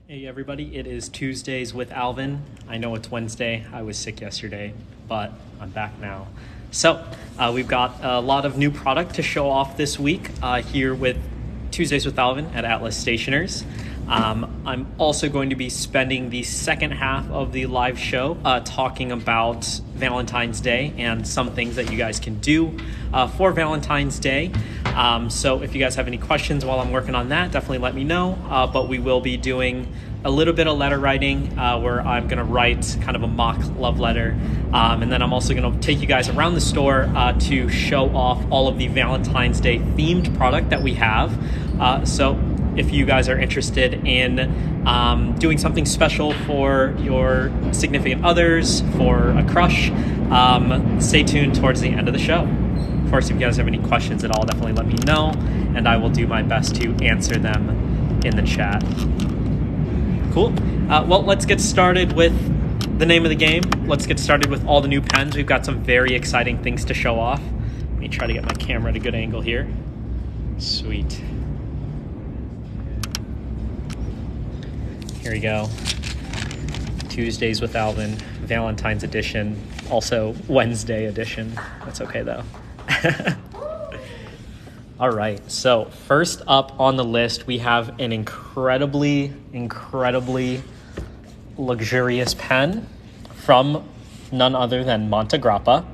Hey everybody, it is Tuesdays with Alvin. I know it's Wednesday. I was sick yesterday, but I'm back now. So we've got a lot of new product to show off this week here with Tuesdays with Alvin at Atlas Stationers. I'm also going to be spending the second half of the live show talking about Valentine's Day and some things that you guys can do for Valentine's Day. So if you guys have any questions while I'm working on that, definitely let me know. But we will be doing a little bit of letter writing where I'm going to write kind of a mock love letter. And then I'm also going to take you guys around the store to show off all of the Valentine's Day themed product that we have. So if you guys are interested in doing something special for your significant others, for a crush, stay tuned towards the end of the show. Of course, if you guys have any questions at all, definitely let me know, and I will do my best to answer them in the chat. Cool. Well, let's get started with the name of the game. Let's get started with all the new pens. We've got some very exciting things to show off. Let me try to get my camera at a good angle here. Sweet. Here we go. Tuesdays with Alvin, Valentine's edition, also Wednesday edition. That's okay though. All right, so first up on the list, we have an incredibly luxurious pen from none other than Montegrappa.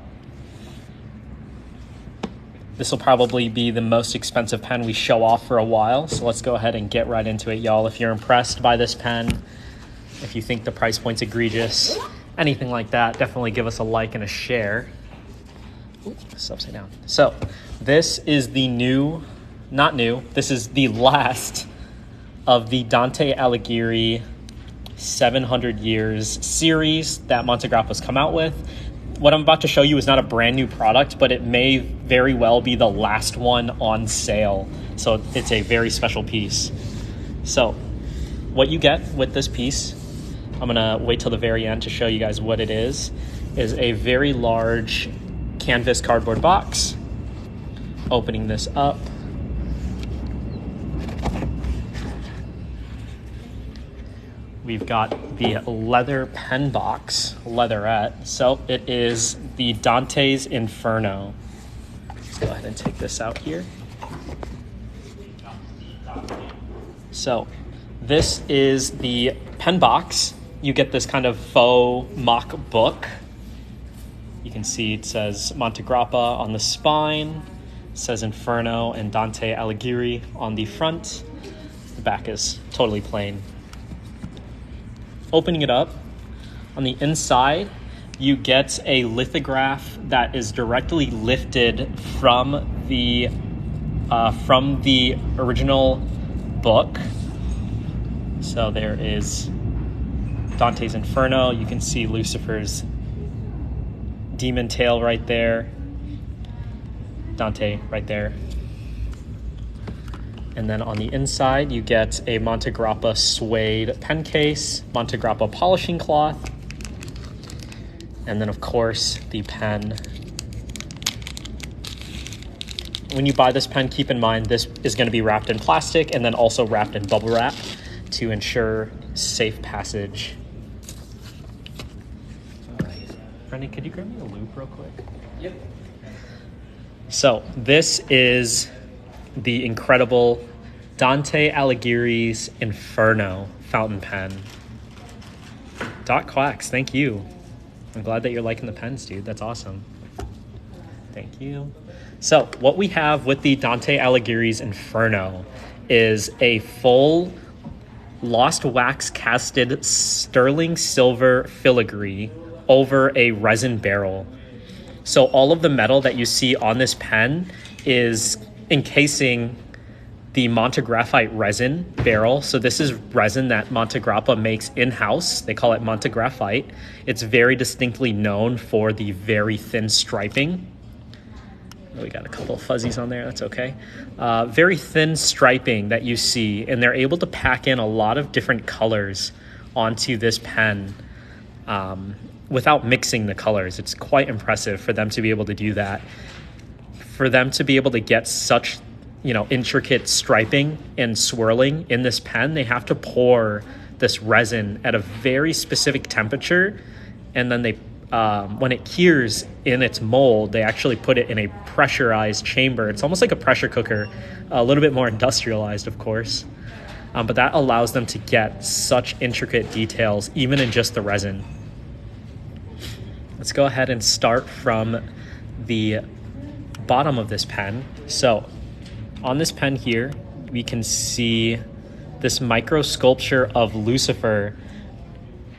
This will probably be the most expensive pen we show off for a while, so let's go ahead and get right into it, y'all. If you're impressed by this pen, if you think the price point's egregious, anything like that, definitely give us a like and a share. Ooh, this is upside down. So this is the this is the last of the Dante Alighieri 700 Years series that Montegrappa's come out with. What I'm about to show you is not a brand new product, but it may very well be the last one on sale. So it's a very special piece. So what you get with this piece, I'm gonna wait till the very end to show you guys what it is a very large canvas cardboard box. Opening this up. We've got the leather pen box, leatherette. So it is the Dante's Inferno. Let's go ahead and take this out here. So this is the pen box. You get this kind of faux mock book. You can see it says Montegrappa on the spine. It says Inferno and Dante Alighieri on the front. The back is totally plain. Opening it up, on the inside, you get a lithograph that is directly lifted from the original book. So there is Dante's Inferno. You can see Lucifer's demon tail right there. Dante right there. And then on the inside, you get a Montegrappa suede pen case, Montegrappa polishing cloth, and then, of course, the pen. When you buy this pen, keep in mind this is going to be wrapped in plastic and then also wrapped in bubble wrap to ensure safe passage. All right. Brendan, could you grab me a loop real quick? Yep. So this is the incredible Dante Alighieri's Inferno fountain pen. Dot Quacks, thank you. I'm glad that you're liking the pens, dude. That's awesome. Thank you. So what we have with the Dante Alighieri's Inferno is a full lost wax casted sterling silver filigree over a resin barrel. So all of the metal that you see on this pen is encasing the Montegraphite resin barrel. So this is resin that Montegrappa makes in-house. They call it Montegraphite. It's very distinctly known for the very thin striping. We got a couple of fuzzies on there, that's okay. Very thin striping that you see, and they're able to pack in a lot of different colors onto this pen without mixing the colors. It's quite impressive for them to be able to do that. For them to be able to get such intricate striping and swirling in this pen, they have to pour this resin at a very specific temperature, and then they when it cures in its mold, they actually put it in a pressurized chamber. It's almost like a pressure cooker, a little bit more industrialized, of course. But that allows them to get such intricate details, even in just the resin. Let's go ahead and start from the bottom of this pen. So on this pen here, we can see this micro sculpture of Lucifer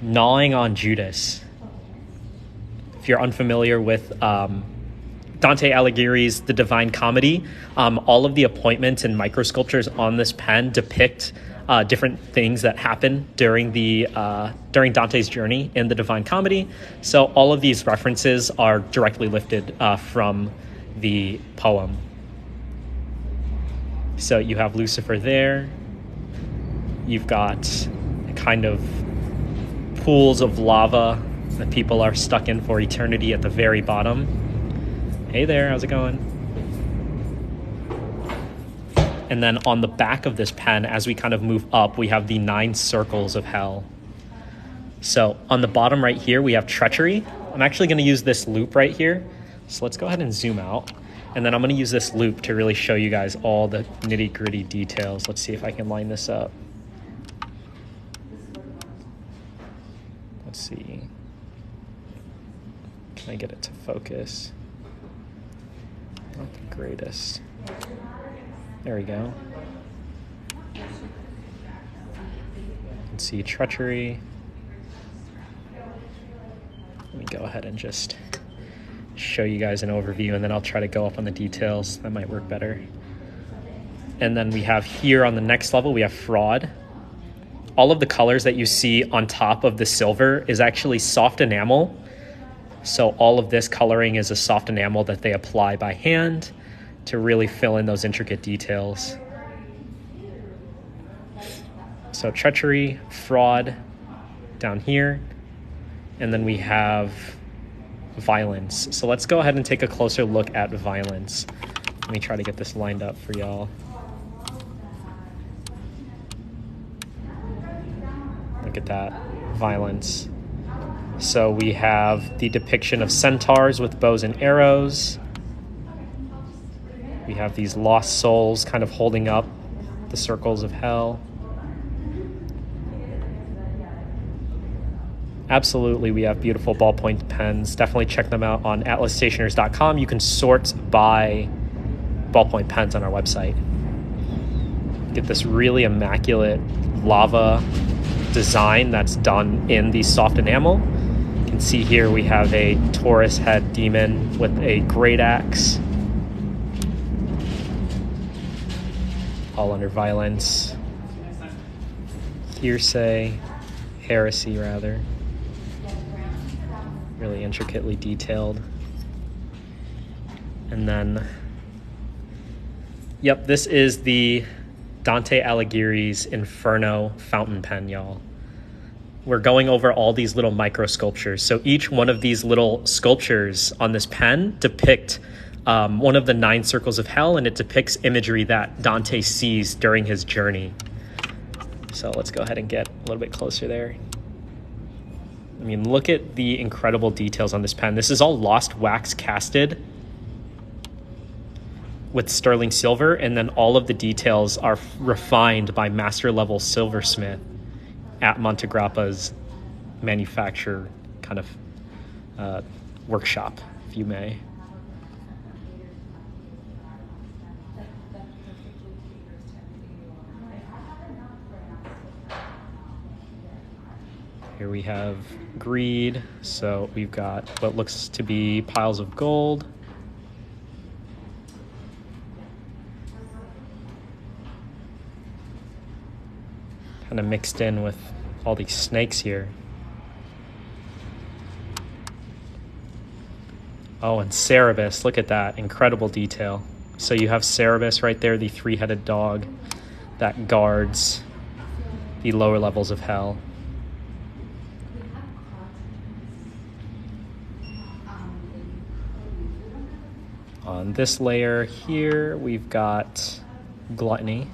gnawing on Judas. If you're unfamiliar with Dante Alighieri's The Divine Comedy, all of the appointments and micro sculptures on this pen depict different things that happen during Dante's journey in The Divine Comedy. So all of these references are directly lifted from the poem. So you have Lucifer there. You've got kind of pools of lava that people are stuck in for eternity at the very bottom. Hey there, how's it going? And then on the back of this pen, as we kind of move up, we have the 9 circles of hell. So on the bottom right here, we have treachery. I'm actually going to use this loop right here. So let's go ahead and zoom out. And then I'm going to use this loop to really show you guys all the nitty-gritty details. Let's see if I can line this up. Let's see. Can I get it to focus? Not the greatest. There we go. Let's see, treachery. Let me go ahead and just show you guys an overview, and then I'll try to go up on the details. That might work better. And then we have here on the next level, we have fraud. All of the colors that you see on top of the silver is actually soft enamel. So all of this coloring is a soft enamel that they apply by hand to really fill in those intricate details. So treachery, fraud down here, and then we have violence. So let's go ahead and take a closer look at violence. Let me try to get this lined up for y'all. Look at that, violence. So we have the depiction of centaurs with bows and arrows. We have these lost souls kind of holding up the circles of hell. Absolutely, we have beautiful ballpoint pens. Definitely check them out on atlasstationers.com. You can sort by ballpoint pens on our website. Get this really immaculate lava design that's done in the soft enamel. You can see here we have a Taurus head demon with a great axe. All under violence. Heresy rather. Really intricately detailed. And then, yep, this is the Dante Alighieri's Inferno fountain pen, y'all. We're going over all these little micro sculptures. So each one of these little sculptures on this pen depict one of the 9 circles of hell, and it depicts imagery that Dante sees during his journey. So let's go ahead and get a little bit closer there. I mean, look at the incredible details on this pen. This is all lost wax casted with sterling silver, and then all of the details are refined by master level silversmith at Montegrappa's manufacture kind of workshop, if you may. Here we have greed, so we've got what looks to be piles of gold. Kind of mixed in with all these snakes here. Oh, and Cerberus, look at that, incredible detail. So you have Cerberus right there, the 3-headed dog that guards the lower levels of hell. On this layer here, we've got gluttony.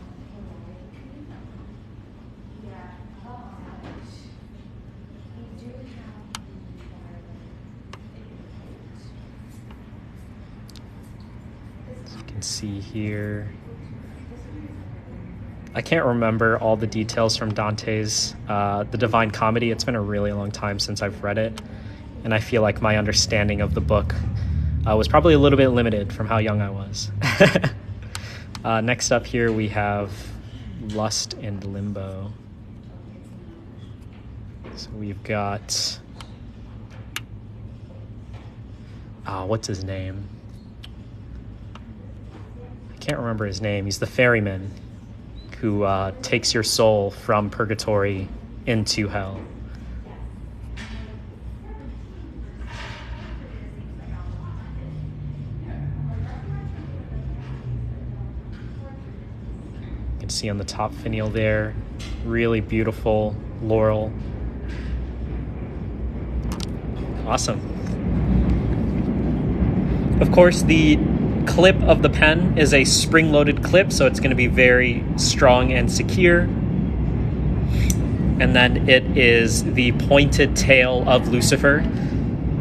can see here. I can't remember all the details from Dante's The Divine Comedy. It's been a really long time since I've read it, and I feel like my understanding of the book was probably a little bit limited from how young I was. Next up here we have Lust and Limbo. So we've got, what's his name? I can't remember his name. He's the ferryman who takes your soul from purgatory into hell. You can see on the top finial there, really beautiful laurel. Awesome. Of course, the clip of the pen is a spring-loaded clip, so it's going to be very strong and secure. And then it is the pointed tail of Lucifer.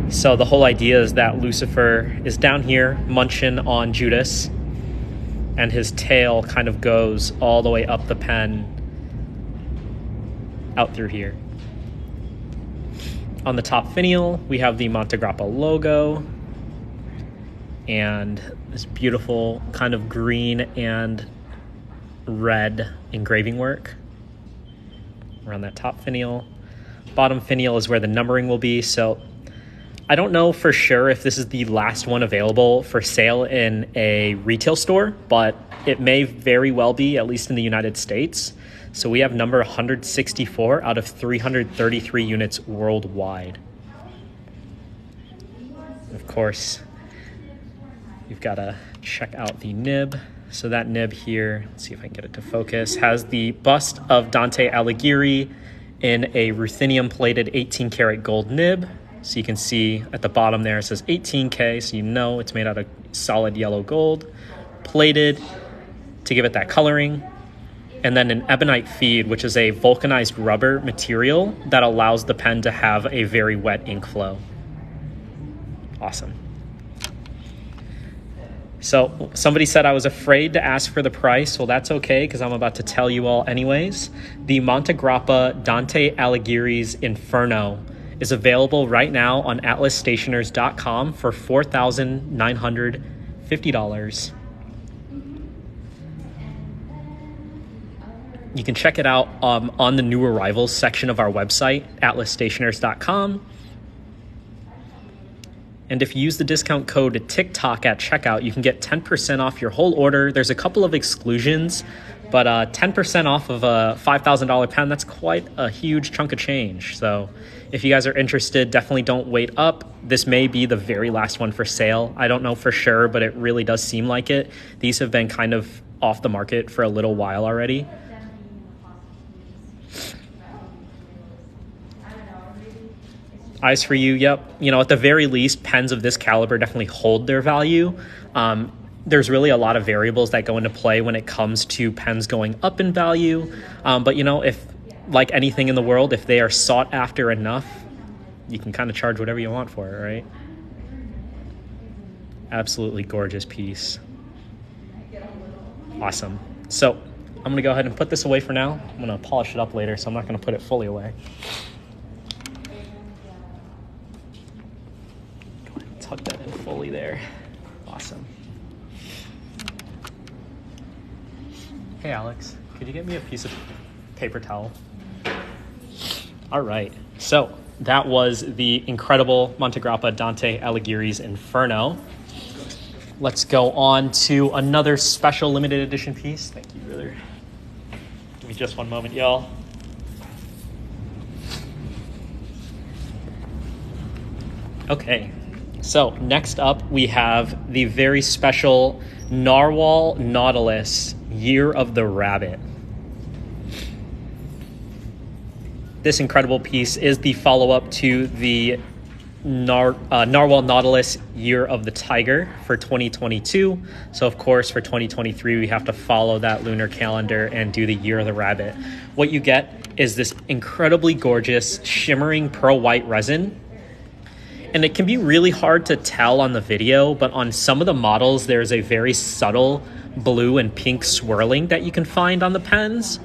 So the whole idea is that Lucifer is down here munching on Judas, and his tail kind of goes all the way up the pen out through here. On the top finial, we have the Montegrappa logo and this beautiful kind of green and red engraving work around that top finial. Bottom finial is where the numbering will be. So I don't know for sure if this is the last one available for sale in a retail store, but it may very well be, at least in the United States. So we have number 164 out of 333 units worldwide. Of course, you've got to check out the nib. So that nib here, let's see if I can get it to focus, has the bust of Dante Alighieri in a ruthenium plated 18 karat gold nib. So you can see at the bottom there, it says 18K, so you know it's made out of solid yellow gold, plated to give it that coloring. And then an ebonite feed, which is a vulcanized rubber material that allows the pen to have a very wet ink flow. Awesome. So somebody said I was afraid to ask for the price. Well, that's okay, because I'm about to tell you all anyways. The Montegrappa Dante Alighieri's Inferno is available right now on atlasstationers.com for $4,950. You can check it out on the new arrivals section of our website, atlasstationers.com. And if you use the discount code TikTok at checkout, you can get 10% off your whole order. There's a couple of exclusions, but 10% off of a $5,000 pen, that's quite a huge chunk of change. So if you guys are interested, definitely don't wait up. This may be the very last one for sale. I don't know for sure, but it really does seem like it. These have been kind of off the market for a little while already. Eyes for you, yep. You know, at the very least, pens of this caliber definitely hold their value. There's really a lot of variables that go into play when it comes to pens going up in value. But, you know, if, like anything in the world, if they are sought after enough, you can kind of charge whatever you want for it, right? Absolutely gorgeous piece. Awesome. So I'm going to go ahead and put this away for now. I'm going to polish it up later, so I'm not going to put it fully away. Tuck that in fully there. Awesome. Hey Alex, could you get me a piece of paper towel? All right, so that was the incredible Montegrappa Dante Alighieri's Inferno. Let's go on to another special limited edition piece. Thank you, brother. Give me just one moment, y'all. Okay. So next up, we have the very special Narwhal Nautilus Year of the Rabbit. This incredible piece is the follow-up to the Narwhal Nautilus Year of the Tiger for 2022. So of course, for 2023, we have to follow that lunar calendar and do the Year of the Rabbit. What you get is this incredibly gorgeous shimmering pearl white resin. And it can be really hard to tell on the video, but on some of the models, there's a very subtle blue and pink swirling that you can find on the pens.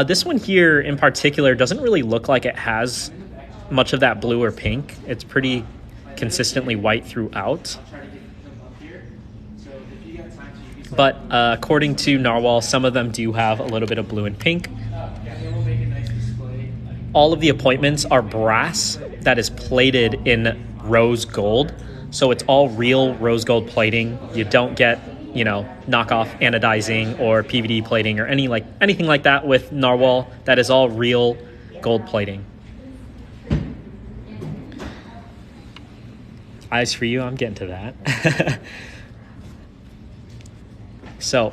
This one here in particular doesn't really look like it has much of that blue or pink. It's pretty consistently white throughout. But according to Narwhal, some of them do have a little bit of blue and pink. All of the appointments are brass that is plated in rose gold. So it's all real rose gold plating. You don't get, you know, knockoff anodizing or PVD plating or anything like that with Narwhal. That is all real gold plating. Eyes for you, I'm getting to that. So,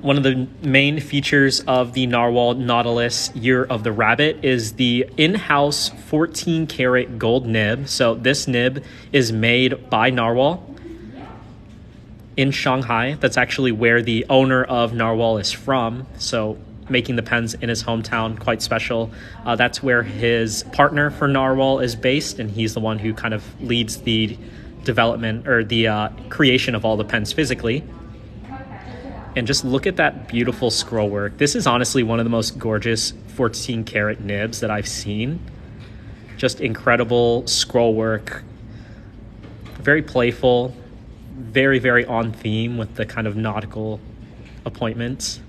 one of the main features of the Narwhal Nautilus Year of the Rabbit is the in-house 14 karat gold nib. So this nib is made by Narwhal in Shanghai. That's actually where the owner of Narwhal is from. So making the pens in his hometown, quite special. That's where his partner for Narwhal is based, and he's the one who kind of leads the development or the creation of all the pens physically. And just look at that beautiful scroll work. This is honestly one of the most gorgeous 14 karat nibs that I've seen. Just incredible scroll work. Very playful, very, very on theme with the kind of nautical appointments.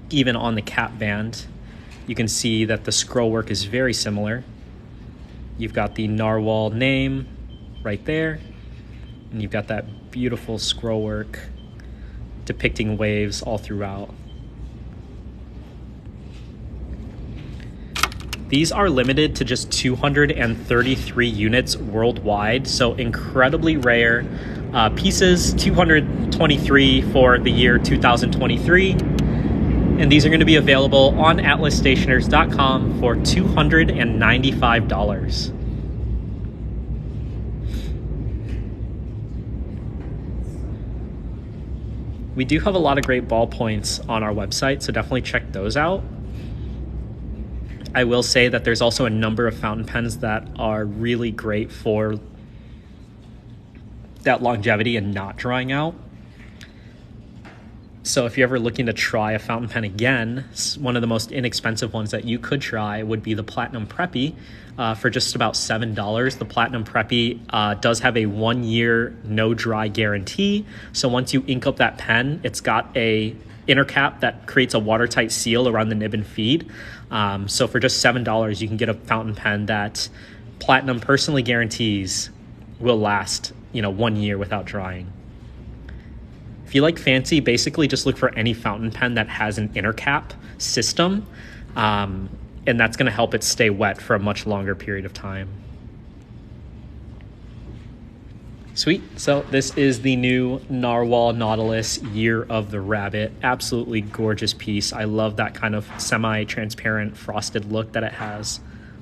Even on the cap band, you can see that the scroll work is very similar. You've got the Narwhal name right there, and you've got that beautiful scroll work depicting waves all throughout. These are limited to just 233 units worldwide, so incredibly rare pieces, 223 for the year 2023. And these are going to be available on atlasstationers.com for $295. We do have a lot of great ballpoints on our website, so definitely check those out. I will say that there's also a number of fountain pens that are really great for that longevity and not drying out. So if you're ever looking to try a fountain pen again, one of the most inexpensive ones that you could try would be the Platinum Preppy for just about $7. The Platinum Preppy does have a 1-year no dry guarantee. So once you ink up that pen, it's got a inner cap that creates a watertight seal around the nib and feed. So for just $7, you can get a fountain pen that Platinum personally guarantees will last, 1 year without drying. If you like fancy, basically just look for any fountain pen that has an inner cap system, and that's going to help it stay wet for a much longer period of time. Sweet. So this is the new Narwhal Nautilus Year of the Rabbit. Absolutely gorgeous piece. I love that kind of semi-transparent frosted look that it has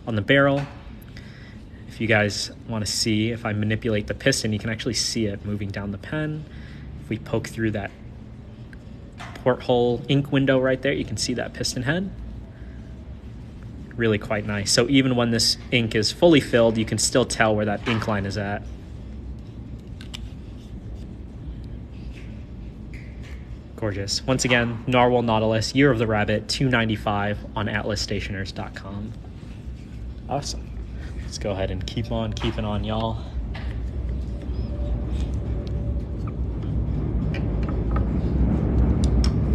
on the barrel. If you guys want to see, if I manipulate the piston, you can actually see it moving down the pen. If we poke through that porthole ink window right there, you can see that piston head. Really quite nice. So even when this ink is fully filled, you can still tell where that ink line is at. Gorgeous. Once again, Narwhal Nautilus Year of the Rabbit, $295 on atlasstationers.com. Awesome. Let's go ahead and keep on keeping on, y'all.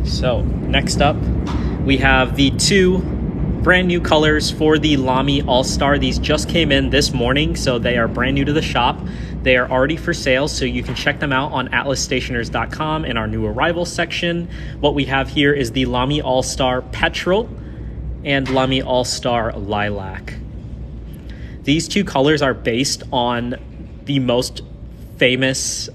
So next up, we have the two brand new colors for the LAMY All-Star. These just came in this morning, so they are brand new to the shop. They are already for sale, so you can check them out on atlasstationers.com in our new arrival section. What we have here is the LAMY All-Star Petrol and LAMY All-Star Lilac. These two colors are based on the most famous,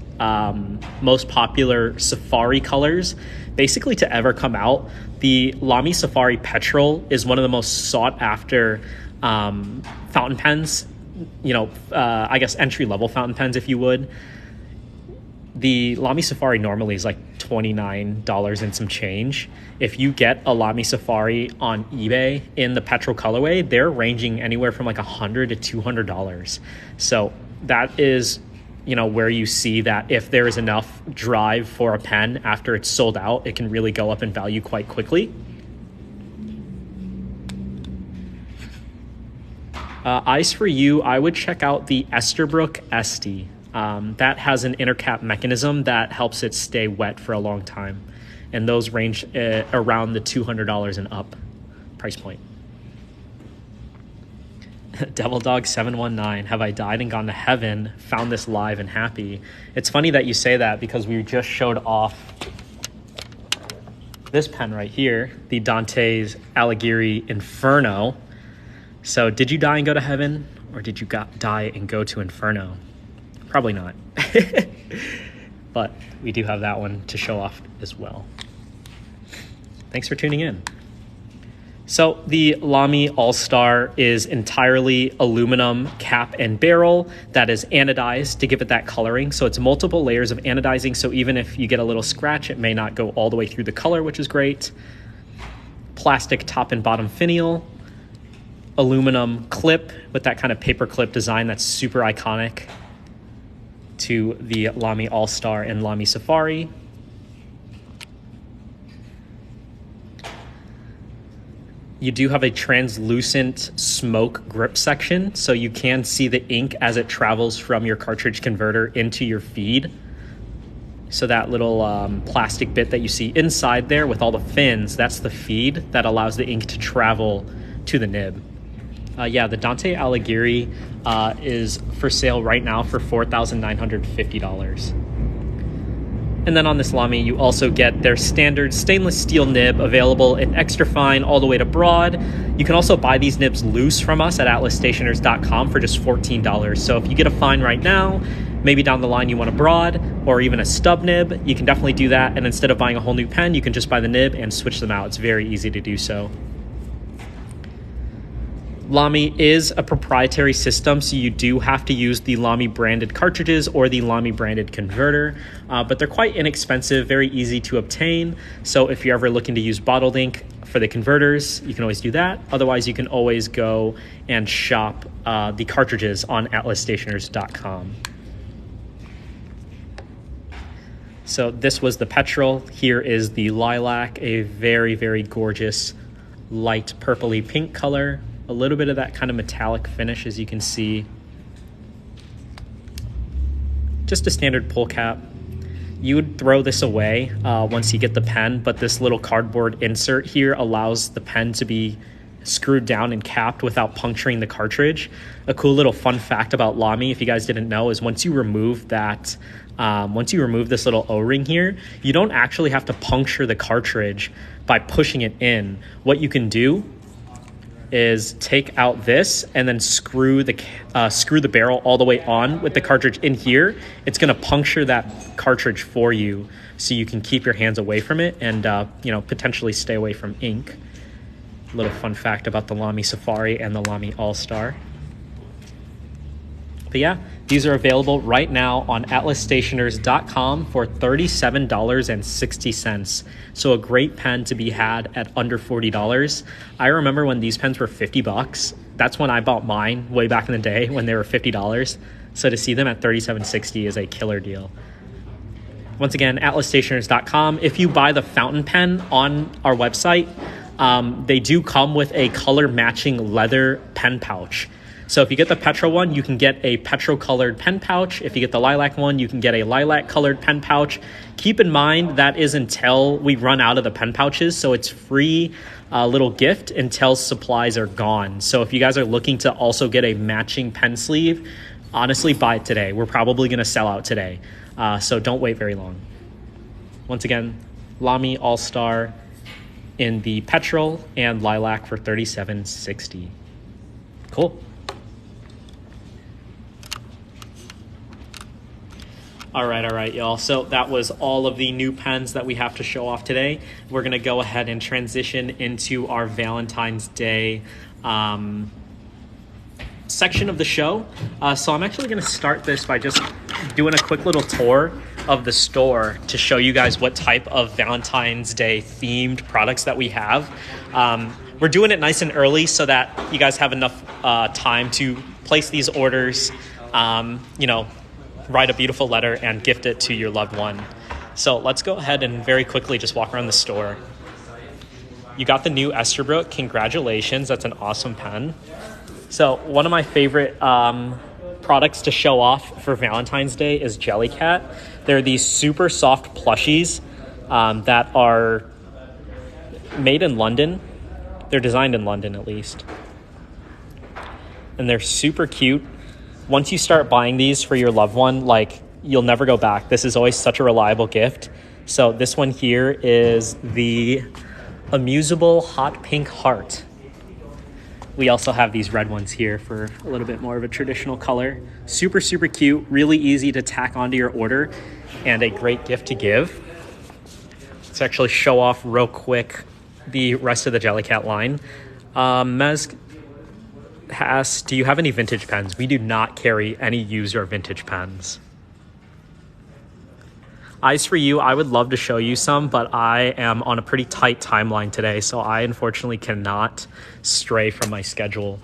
most popular safari colors basically to ever come out. The LAMY Safari Petrol is one of the most sought after fountain pens, entry-level fountain pens, if you would. The LAMY Safari normally is like $129 and some change. If you get a LAMY Safari on eBay in the Petrol colorway, they're ranging anywhere from like $100 to $200. So that is, you know, where you see that if there is enough drive for a pen after it's sold out, it can really go up in value quite quickly. Eyes for you, I would check out the Esterbrook Esty. That has an intercap mechanism that helps it stay wet for a long time. And those range around the $200 and up price point. Devil Dog 719, have I died and gone to heaven? Found this live and happy. It's funny that you say that because we just showed off this pen right here, the Dante's Alighieri Inferno. So did you die and go to heaven, or did you die and go to Inferno? Probably not. But we do have that one to show off as well. Thanks for tuning in. So the LAMY All-Star is entirely aluminum cap and barrel that is anodized to give it that coloring. So it's multiple layers of anodizing. So even if you get a little scratch, it may not go all the way through the color, which is great. Plastic top and bottom finial. Aluminum clip with that kind of paper clip design that's super iconic to the LAMY All-Star and LAMY Safari. You do have a translucent smoke grip section, so you can see the ink as it travels from your cartridge converter into your feed. So that little plastic bit that you see inside there with all the fins, that's the feed that allows the ink to travel to the nib. Yeah, the Dante Alighieri is for sale right now for $4,950. And then on this LAMY, you also get their standard stainless steel nib available in extra fine all the way to broad. You can also buy these nibs loose from us at atlasstationers.com for just $14. So if you get a fine right now, maybe down the line you want a broad or even a stub nib, you can definitely do that. And instead of buying a whole new pen, you can just buy the nib and switch them out. It's very easy to do so. LAMY is a proprietary system, so you do have to use the LAMY branded cartridges or the LAMY branded converter, but they're quite inexpensive, very easy to obtain. So if you're ever looking to use bottled ink for the converters, you can always do that. Otherwise, you can always go and shop the cartridges on atlasstationers.com. So this was the Petrol. Here is the Lilac, a very, very gorgeous light purpley pink color. A little bit of that kind of metallic finish, as you can see. Just a standard pull cap. You would throw this away once you get the pen, but this little cardboard insert here allows the pen to be screwed down and capped without puncturing the cartridge. A cool little fun fact about LAMY, if you guys didn't know, is once you remove that, once you remove this little O-ring here, you don't actually have to puncture the cartridge by pushing it in. What you can do is take out this and then screw the barrel all the way on with the cartridge in here. It's going to puncture that cartridge for you so you can keep your hands away from it and potentially stay away from ink. A little fun fact about the LAMY Safari and the LAMY All-Star. But yeah, these are available right now on atlasstationers.com for $37.60. So a great pen to be had at under $40. I remember when these pens were $50. That's when I bought mine way back in the day when they were $50. So to see them at $37.60 is a killer deal. Once again, atlasstationers.com. If you buy the fountain pen on our website, they do come with a color matching leather pen pouch. So if you get the Petrol one, you can get a Petrol colored pen pouch. If you get the Lilac one, you can get a Lilac colored pen pouch. Keep in mind that is until we run out of the pen pouches. So it's free little gift until supplies are gone. So if you guys are looking to also get a matching pen sleeve, honestly, buy it today. We're probably going to sell out today. So don't wait very long. Once again, LAMY All-Star in the Petrol and Lilac for $37.60. Cool. All right, y'all. So that was all of the new pens that we have to show off today. We're going to go ahead and transition into our Valentine's Day section of the show. So I'm actually going to start this by just doing a quick little tour of the store to show you guys what type of Valentine's Day themed products that we have. We're doing it nice and early so that you guys have enough time to place these orders, write a beautiful letter and gift it to your loved one. So let's go ahead and very quickly just walk around the store. You got the new Esterbrook. Congratulations. That's an awesome pen. So one of my favorite products to show off for Valentine's Day is Jellycat. They're these super soft plushies that are made in London. They're designed in London, at least. And they're super cute. Once you start buying these for your loved one, you'll never go back. This is always such a reliable gift. So this one here is the Amusable Hot Pink Heart. We also have these red ones here for a little bit more of a traditional color. Super, super cute, really easy to tack onto your order, and a great gift to give. Let's actually show off real quick the rest of the Jellycat line. Mez asks, do you have any vintage pens? We do not carry any used or vintage pens. Eyes for You, I would love to show you some, but I am on a pretty tight timeline today, so I unfortunately cannot stray from my schedule.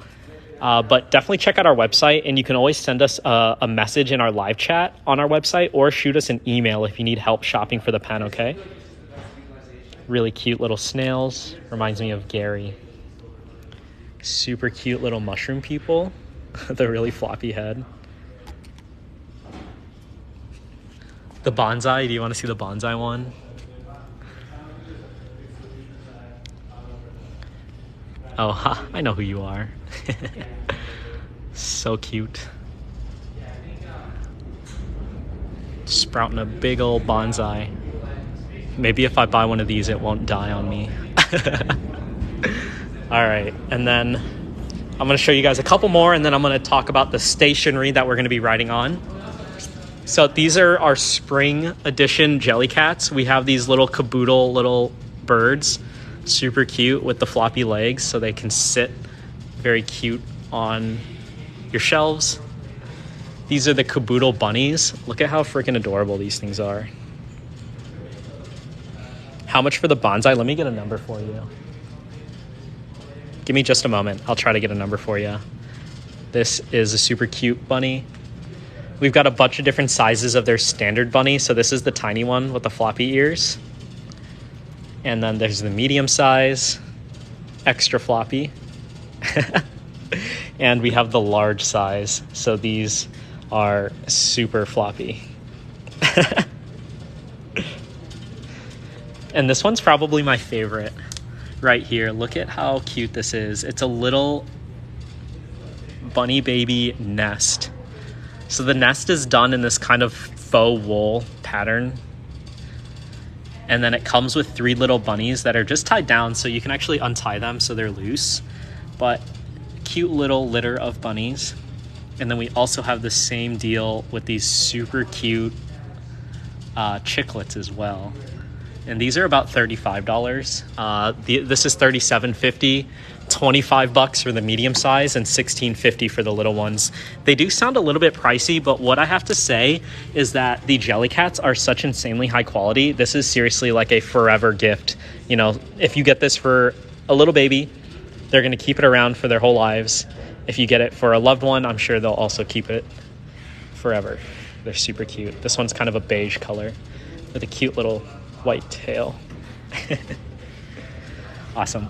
But definitely check out our website, and you can always send us a message in our live chat on our website or shoot us an email if you need help shopping for the pen, okay? Really cute little snails. Reminds me of Gary. Super cute little mushroom people. The really floppy head. The bonsai. Do you want to see the bonsai one? Oh, I know who you are. So cute. Sprouting a big old bonsai. Maybe if I buy one of these, it won't die on me. All right, and then I'm going to show you guys a couple more, and then I'm going to talk about the stationery that we're going to be writing on. So these are our spring edition Jellycats. We have these little caboodle little birds, super cute with the floppy legs so they can sit very cute on your shelves. These are the caboodle bunnies. Look at how freaking adorable these things are. How much for the bonsai? Let me get a number for you. Give me just a moment. I'll try to get a number for you. This is a super cute bunny. We've got a bunch of different sizes of their standard bunny. So this is the tiny one with the floppy ears. And then there's the medium size, extra floppy. And we have the large size. So these are super floppy. And this one's probably my favorite right here. Look at how cute this is. It's a little bunny baby nest. So the nest is done in this kind of faux wool pattern. And then it comes with 3 little bunnies that are just tied down, so you can actually untie them so they're loose. But cute little litter of bunnies. And then we also have the same deal with these super cute chiclets as well. And these are about $35. This is $37.50. $25 for the medium size and $16.50 for the little ones. They do sound a little bit pricey, but what I have to say is that the Jellycats are such insanely high quality. This is seriously like a forever gift. You know, if you get this for a little baby, they're going to keep it around for their whole lives. If you get it for a loved one, I'm sure they'll also keep it forever. They're super cute. This one's kind of a beige color with a cute little white tail. Awesome.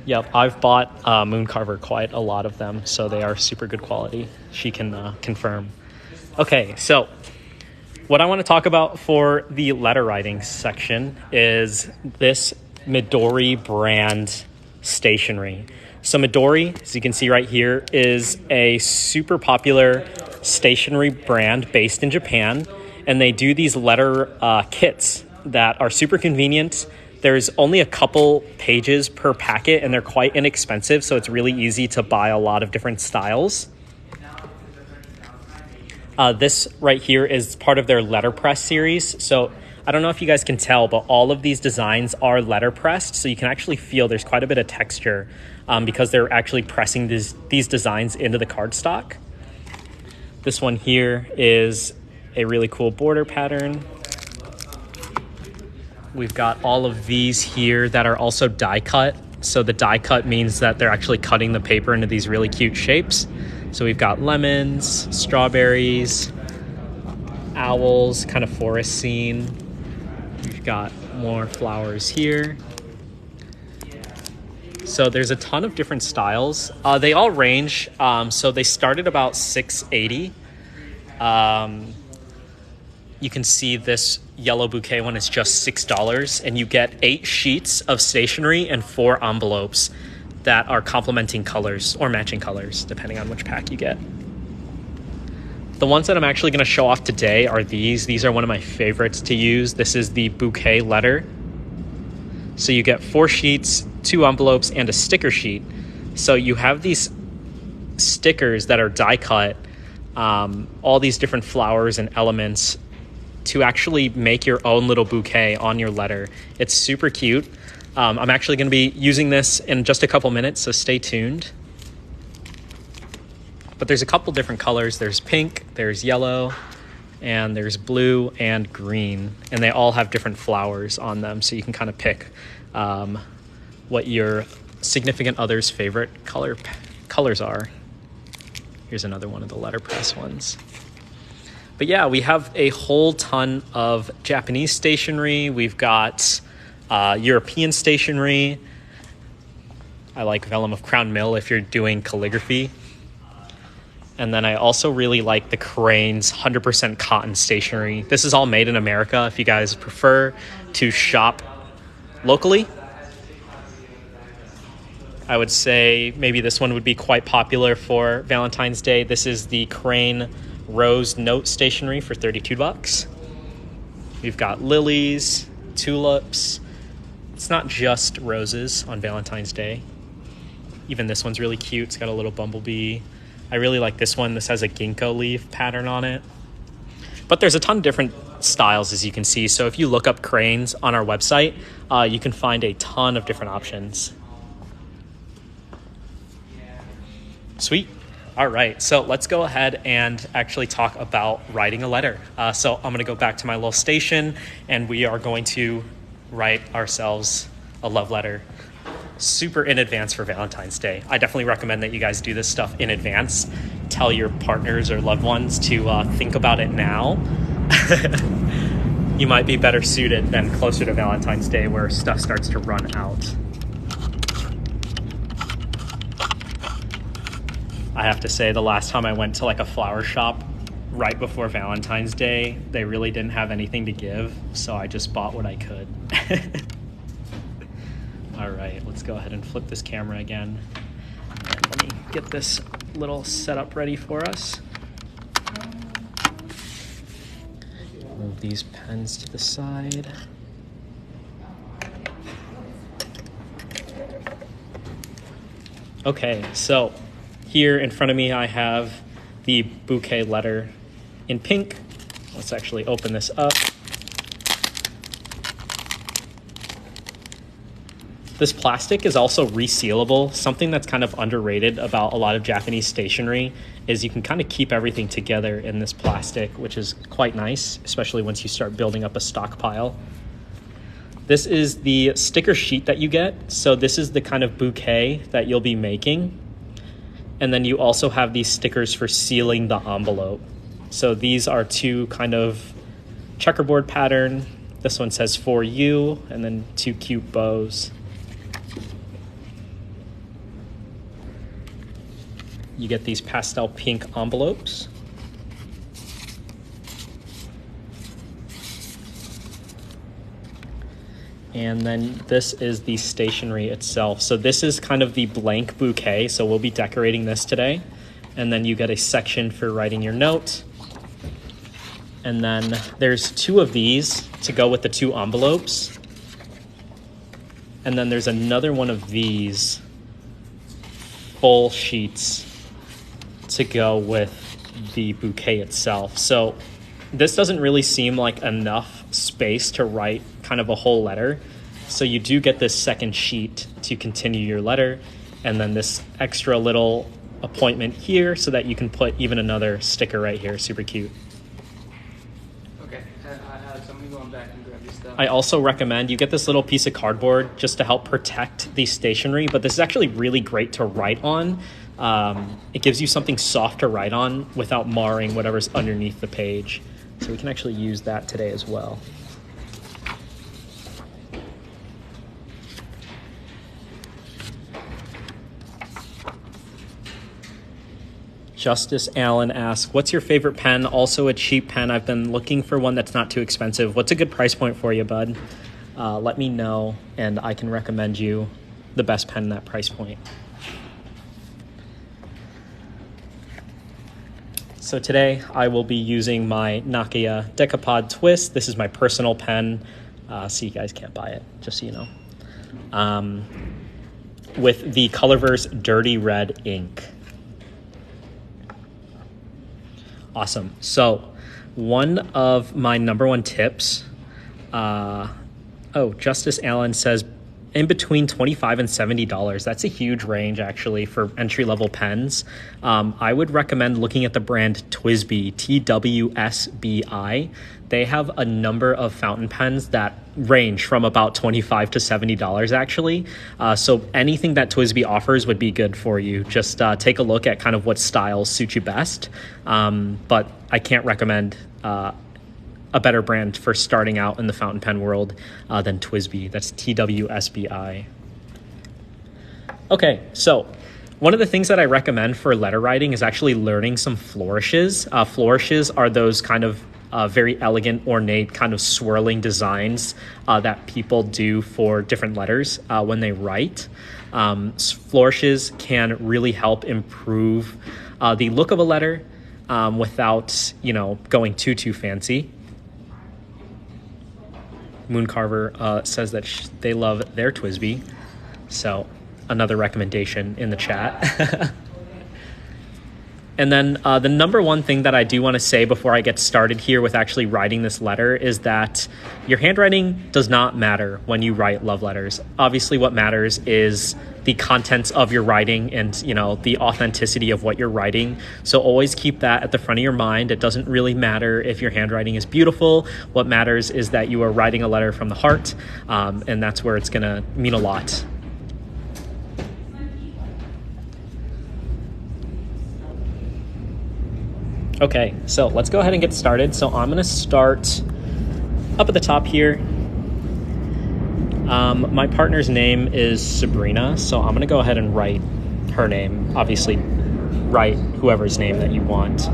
Yep, I've bought Mooncarver quite a lot of them, so they are super good quality. She can confirm. Okay, so what I want to talk about for the letter writing section is this Midori brand stationery. So Midori, as you can see right here, is a super popular stationery brand based in Japan, and they do these letter kits that are super convenient. There's only a couple pages per packet, and they're quite inexpensive, so it's really easy to buy a lot of different styles. This right here is part of their letterpress series. So I don't know if you guys can tell, but all of these designs are letter pressed, so you can actually feel there's quite a bit of texture because they're actually pressing these designs into the cardstock. This one here is a really cool border pattern. We've got all of these here that are also die cut. So the die cut means that they're actually cutting the paper into these really cute shapes. So we've got lemons, strawberries, owls, kind of forest scene. We've got more flowers here. So there's a ton of different styles. They all range. So they start at about $6.80. You can see this yellow bouquet one is just $6, and you get 8 sheets of stationery and 4 envelopes that are complementing colors or matching colors, depending on which pack you get. The ones that I'm actually going to show off today are these. These are one of my favorites to use. This is the bouquet letter. So you get 4 sheets, 2 envelopes, and a sticker sheet. So you have these stickers that are die cut, all these different flowers and elements to actually make your own little bouquet on your letter. It's super cute. I'm actually going to be using this in just a couple minutes, so stay tuned. But there's a couple different colors. There's pink, there's yellow, and there's blue and green. And they all have different flowers on them, so you can kind of pick what your significant other's favorite colors are. Here's another one of the letterpress ones. But yeah, we have a whole ton of Japanese stationery. We've got European stationery. I like Vellum of Crown Mill if you're doing calligraphy. And then I also really like the Crane's 100% cotton stationery. This is all made in America if you guys prefer to shop locally. I would say maybe this one would be quite popular for Valentine's Day. This is the Crane Rose Note stationery for $32. We've got lilies, tulips. It's not just roses on Valentine's Day. Even this one's really cute. It's got a little bumblebee. I really like this one. This has a ginkgo leaf pattern on it. But there's a ton of different styles, as you can see. So if you look up Cranes on our website, you can find a ton of different options. Sweet. All right, so let's go ahead and actually talk about writing a letter. So I'm going to go back to my little station, and we are going to write ourselves a love letter super in advance for Valentine's Day. I definitely recommend that you guys do this stuff in advance. Tell your partners or loved ones to think about it now. You might be better suited than closer to Valentine's Day where stuff starts to run out. I have to say, the last time I went to like a flower shop right before Valentine's Day, they really didn't have anything to give, so I just bought what I could. All right, let's go ahead and flip this camera again. And let me get this little setup ready for us. Move these pens to the side. Okay, so here in front of me, I have the bouquet letter in pink. Let's actually open this up. This plastic is also resealable. Something that's kind of underrated about a lot of Japanese stationery is you can kind of keep everything together in this plastic, which is quite nice, especially once you start building up a stockpile. This is the sticker sheet that you get. So this is the kind of bouquet that you'll be making. And then you also have these stickers for sealing the envelope. So these are 2 kind of checkerboard pattern. This one says for you, and then 2 cute bows. You get these pastel pink envelopes. And then this is the stationery itself. So this is kind of the blank bouquet. So we'll be decorating this today. And then you get a section for writing your note. And then there's 2 of these to go with the 2 envelopes. And then there's another one of these full sheets to go with the bouquet itself. So this doesn't really seem like enough space to write kind of a whole letter. So you do get this second sheet to continue your letter, and then this extra little appointment here so that you can put even another sticker right here. Super cute. Okay, so I'm going back and grab this stuff. I also recommend you get this little piece of cardboard just to help protect the stationery, but this is actually really great to write on. It gives you something soft to write on without marring whatever's underneath the page. So we can actually use that today as well. Justice Allen asks, what's your favorite pen? Also a cheap pen. I've been looking for one that's not too expensive. What's a good price point for you, bud? Let me know, and I can recommend you the best pen in that price point. So today I will be using my Nokia Decapod Twist. This is my personal pen, so you guys can't buy it, just so you know. With the Colorverse Dirty Red ink. Awesome. So one of my number one tips, Justice Allen says in between $25 and $70. That's a huge range actually for entry-level pens. I would recommend looking at the brand TWSBI, TWSBI. They have a number of fountain pens that range from about $25 to $70 actually. So anything that TWSBI offers would be good for you. Just take a look at kind of what styles suit you best. But I can't recommend a better brand for starting out in the fountain pen world than TWSBI. That's TWSBI. Okay, so one of the things that I recommend for letter writing is actually learning some flourishes. Flourishes are those kind of very elegant, ornate, kind of swirling designs that people do for different letters when they write. Flourishes can really help improve the look of a letter without, going too fancy. Mooncarver says that they love their TWSBI, so another recommendation in the chat. And then the number one thing that I do want to say before I get started here with actually writing this letter is that your handwriting does not matter when you write love letters. Obviously, what matters is the contents of your writing and, the authenticity of what you're writing. So always keep that at the front of your mind. It doesn't really matter if your handwriting is beautiful. What matters is that you are writing a letter from the heart, and that's where it's going to mean a lot. Okay, so let's go ahead and get started. So I'm going to start up at the top here. My partner's name is Sabrina, so I'm going to go ahead and write her name. Obviously, write whoever's name that you want.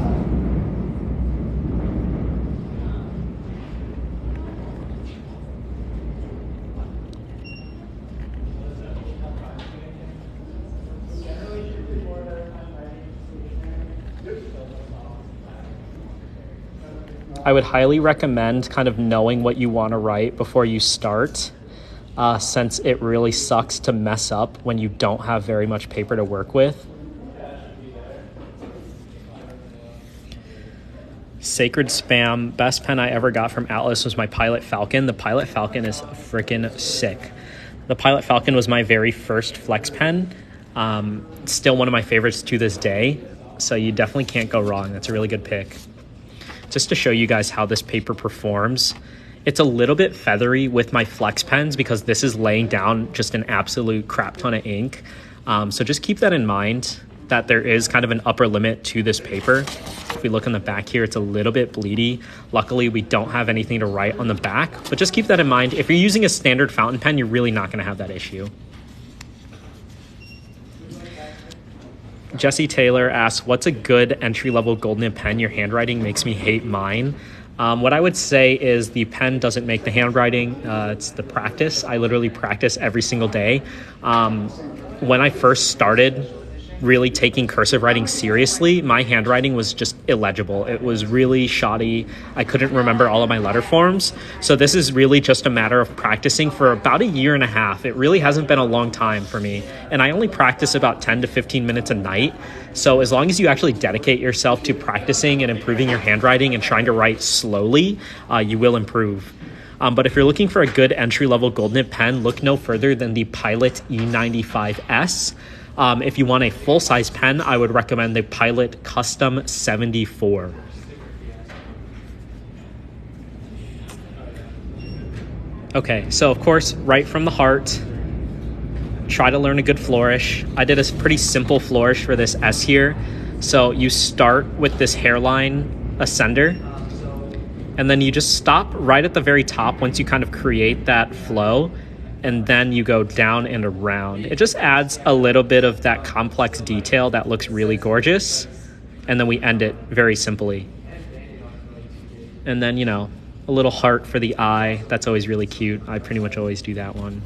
I would highly recommend kind of knowing what you want to write before you start, since it really sucks to mess up when you don't have very much paper to work with. Sacred Spam, best pen I ever got from Atlas was my Pilot Falcon. The Pilot Falcon is freaking sick. The Pilot Falcon was my very first flex pen. Still one of my favorites to this day, so you definitely can't go wrong. That's a really good pick. Just to show you guys how this paper performs, it's a little bit feathery with my flex pens because this is laying down just an absolute crap ton of ink. So just keep that in mind, that there is kind of an upper limit to this paper. If we look on the back here, it's a little bit bleedy. Luckily, we don't have anything to write on the back, but just keep that in mind. If you're using a standard fountain pen, you're really not going to have that issue. Jesse Taylor asks, what's a good entry-level gold nib pen? Your handwriting makes me hate mine. What I would say is the pen doesn't make the handwriting. It's the practice. I literally practice every single day. When I first started really taking cursive writing seriously, my handwriting was just illegible. It was really shoddy. I couldn't remember all of my letter forms. So this is really just a matter of practicing for about a year and a half. It really hasn't been a long time for me. And I only practice about 10 to 15 minutes a night. So as long as you actually dedicate yourself to practicing and improving your handwriting and trying to write slowly, you will improve. But if you're looking for a good entry-level gold nib pen, look no further than the Pilot E95S. If you want a full-size pen, I would recommend the Pilot Custom 74. Okay, so of course, right from the heart, try to learn a good flourish. I did a pretty simple flourish for this S here. So you start with this hairline ascender, and then you just stop right at the very top once you kind of create that flow, and then you go down and around. It just adds a little bit of that complex detail that looks really gorgeous, and then we end it very simply. And then, you know, a little heart for the eye. That's always really cute. I pretty much always do that one.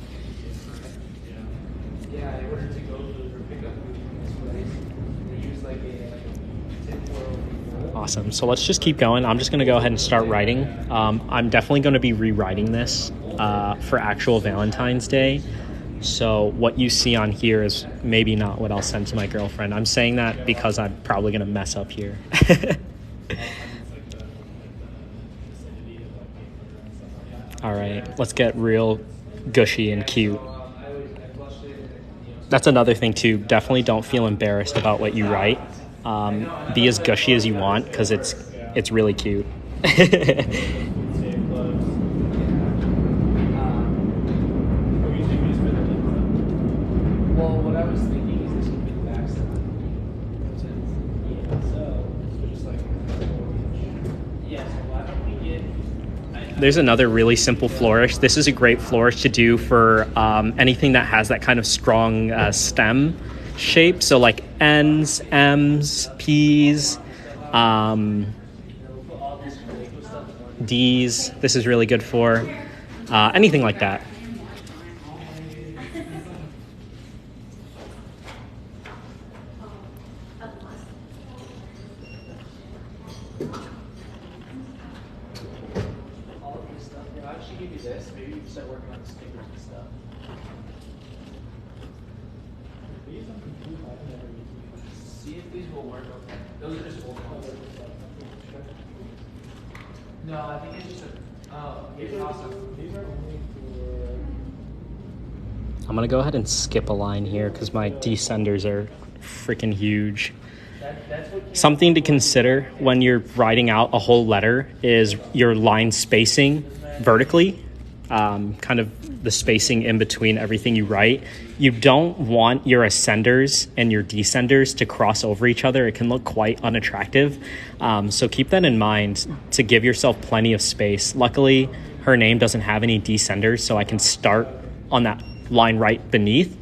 Awesome. So let's just keep going. I'm just going to go ahead and start writing. I'm definitely going to be rewriting this for actual Valentine's Day. So what you see on here is maybe not what I'll send to my girlfriend. I'm saying that because I'm probably going to mess up here. All right, let's get real gushy and cute. That's another thing too. Definitely don't feel embarrassed about what you write. Be as gushy as you want because it's really cute. Well, what I was thinking is this would be the backside. There's another really simple flourish. This is a great flourish to do for anything that has that kind of strong stem shape. So like N's, M's, P's, D's. This is really good for anything like that. No, I think it's just it's awesome. I'm going to go ahead and skip a line here because my descenders are freaking huge. Something to consider when you're writing out a whole letter is your line spacing vertically, kind of the spacing in between everything you write. You don't want your ascenders and your descenders to cross over each other. It can look quite unattractive. So keep that in mind to give yourself plenty of space. Luckily, her name doesn't have any descenders, so I can start on that line right beneath.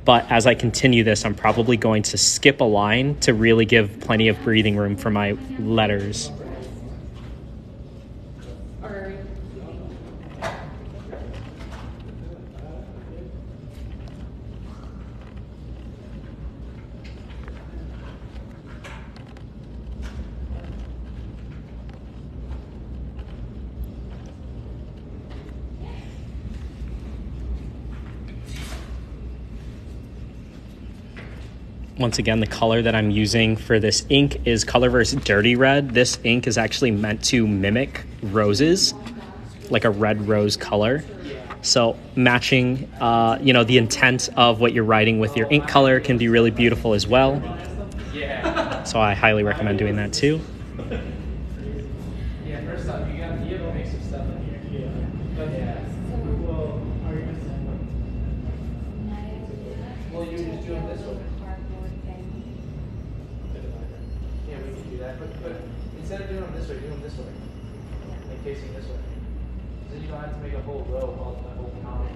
But as I continue this, I'm probably going to skip a line to really give plenty of breathing room for my letters. Once again, the color that I'm using for this ink is Colorverse Dirty Red. This ink is actually meant to mimic roses, like a red rose color. So matching, the intent of what you're writing with your ink color can be really beautiful as well. So I highly recommend doing that too. Yeah, first off, you have to make some stuff in here. But yeah. Well, you're just doing this one. Yeah, we can do that. But instead of doing them this way, do them this way. Like facing this way. So you don't have to make a whole row all the whole column.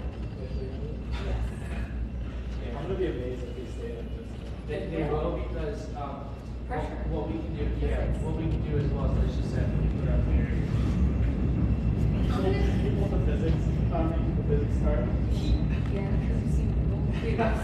Yeah. I'm gonna be amazed if they stay like this. They will because what we can do, what we can do as well is let's just say we put up here. So you want the physics, the physics part? Yeah.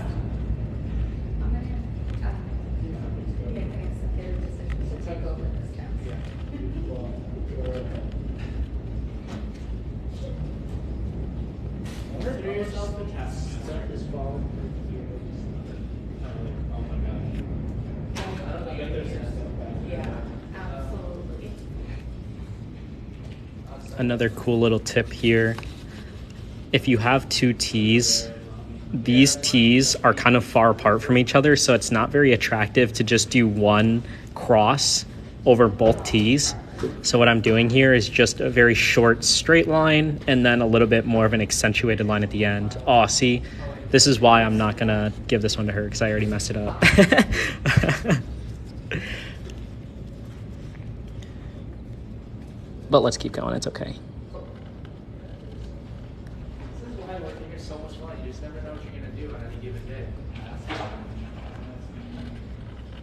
Another cool little tip here. If you have two T's, these T's are kind of far apart from each other, so it's not very attractive to just do one cross over both T's. So what I'm doing here is just a very short straight line and then a little bit more of an accentuated line at the end. Oh, see, this is why I'm not gonna give this one to her, because I already messed it up. But let's keep going, it's okay. This is why working is so much fun. You just never know what you're gonna do on any given day.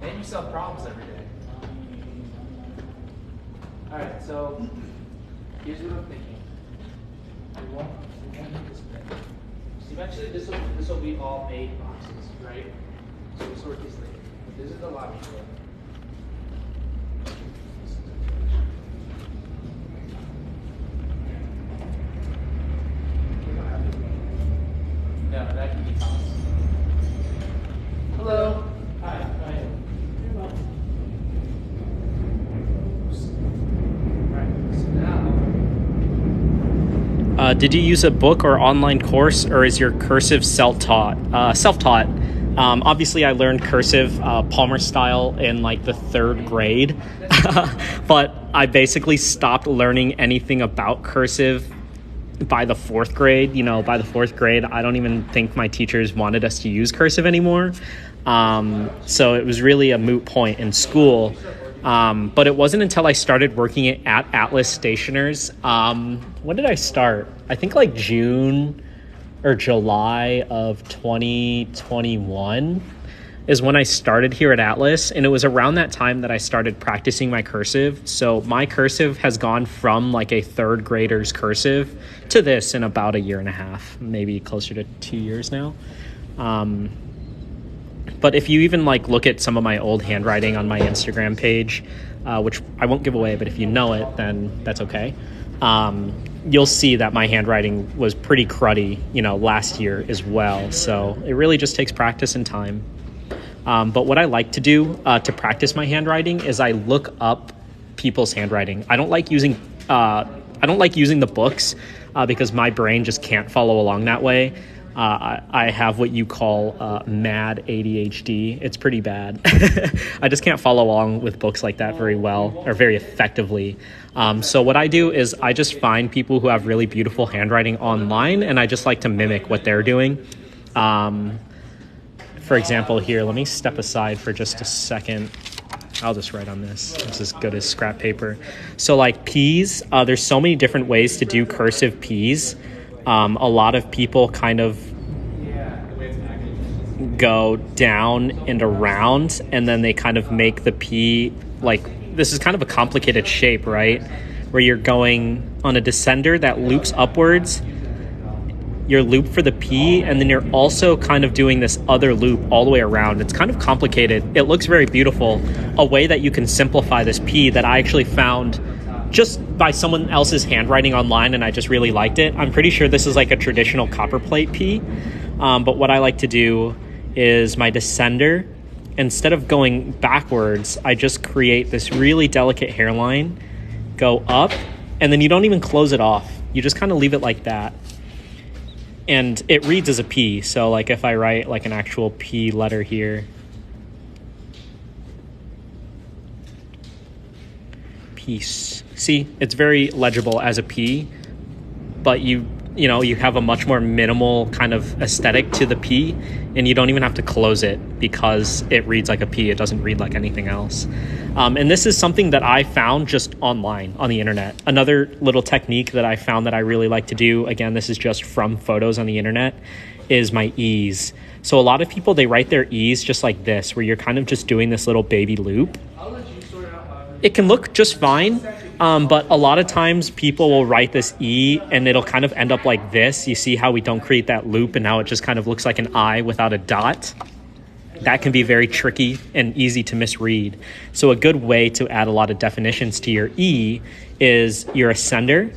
And you solve problems every day. Alright, so here's what I'm thinking. We won't need this bit. So eventually this will be all made boxes, right? So we'll sort these later. But this is the lobby door. No, that can be tossed. Hello. Hi. Hi. Right. So now. Did you use a book or online course, or is your cursive self-taught? Self-taught. Obviously, I learned cursive Palmer style in like the 3rd grade, but I basically stopped learning anything about cursive by the 4th grade. You know, by the 4th grade, I don't even think my teachers wanted us to use cursive anymore. So it was really a moot point in school. But it wasn't until I started working at Atlas Stationers. When did I start? I think like June or July of 2021 is when I started here at Atlas. And it was around that time that I started practicing my cursive. So my cursive has gone from like a 3rd grader's cursive to this in about a year and a half, maybe closer to 2 years now. But if you even like look at some of my old handwriting on my Instagram page, which I won't give away, but if you know it, then that's okay. You'll see that my handwriting was pretty cruddy, you know, last year as well. So it really just takes practice and time. But what I like to do to practice my handwriting is I look up people's handwriting. I don't like using the books because my brain just can't follow along that way. I have what you call mad ADHD. It's pretty bad. I just can't follow along with books like that very well or very effectively. So what I do is I just find people who have really beautiful handwriting online, and I just like to mimic what they're doing. For example, here, let me step aside for just a second. I'll just write on this. It's as good as scrap paper. So like P's, there's so many different ways to do cursive P's. A lot of people kind of go down and around, and then they kind of make the P, like, this is kind of a complicated shape, right? Where you're going on a descender that loops upwards. You're looped for the P, and then you're also kind of doing this other loop all the way around. It's kind of complicated. It looks very beautiful. A way that you can simplify this P that I actually found just by someone else's handwriting online, and I just really liked it. I'm pretty sure this is like a traditional copperplate P, but what I like to do is my descender, instead of going backwards, I just create this really delicate hairline, go up, and then you don't even close it off. You just kind of leave it like that. And it reads as a P, so like if I write like an actual P letter here, peace. See, it's very legible as a P, but you have a much more minimal kind of aesthetic to the P, and you don't even have to close it because it reads like a P. It doesn't read like anything else. And this is something that I found just online on the internet. Another little technique that I found that I really like to do, again, this is just from photos on the internet, is my E's. So a lot of people, they write their E's just like this, where you're kind of just doing this little baby loop. It can look just fine, but a lot of times people will write this E and it'll kind of end up like this. You see how we don't create that loop, and now it just kind of looks like an I without a dot. That can be very tricky and easy to misread. So a good way to add a lot of definitions to your E is your ascender,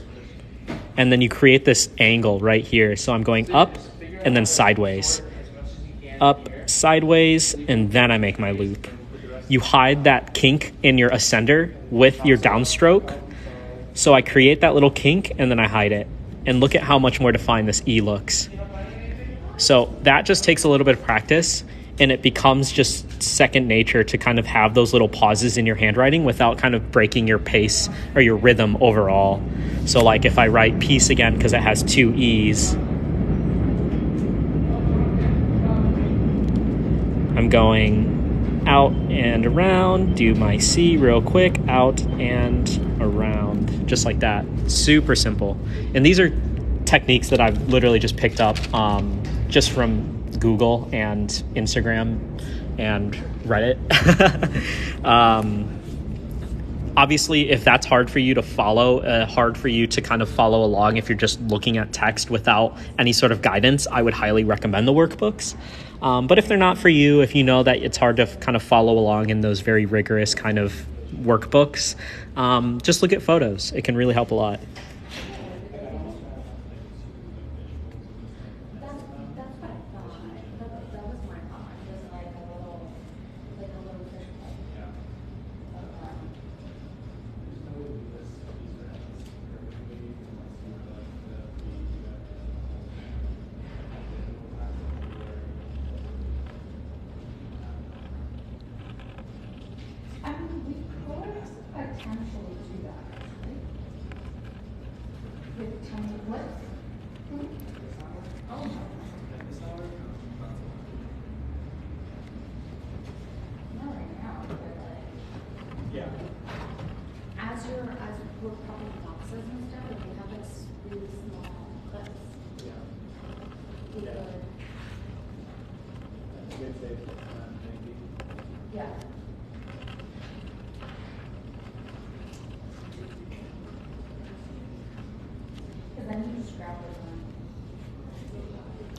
and then you create this angle right here. So I'm going up and then sideways. Up, sideways, and then I make my loop. You hide that kink in your ascender with your downstroke, So I create that little kink and then I hide it. And look at how much more defined this E looks. So that just takes a little bit of practice, and it becomes just second nature to kind of have those little pauses in your handwriting without kind of breaking your pace or your rhythm overall. So like if I write peace again because it has 2 E's, I'm going out and around, do my C real quick, out and around, just like that. Super simple. And these are techniques that I've literally just picked up just from Google and Instagram and Reddit. Obviously, if that's hard for you to follow, hard for you to kind of follow along if you're just looking at text without any sort of guidance, I would highly recommend the workbooks. But if they're not for you, if you know that it's hard to kind of follow along in those very rigorous kind of workbooks, just look at photos. It can really help a lot.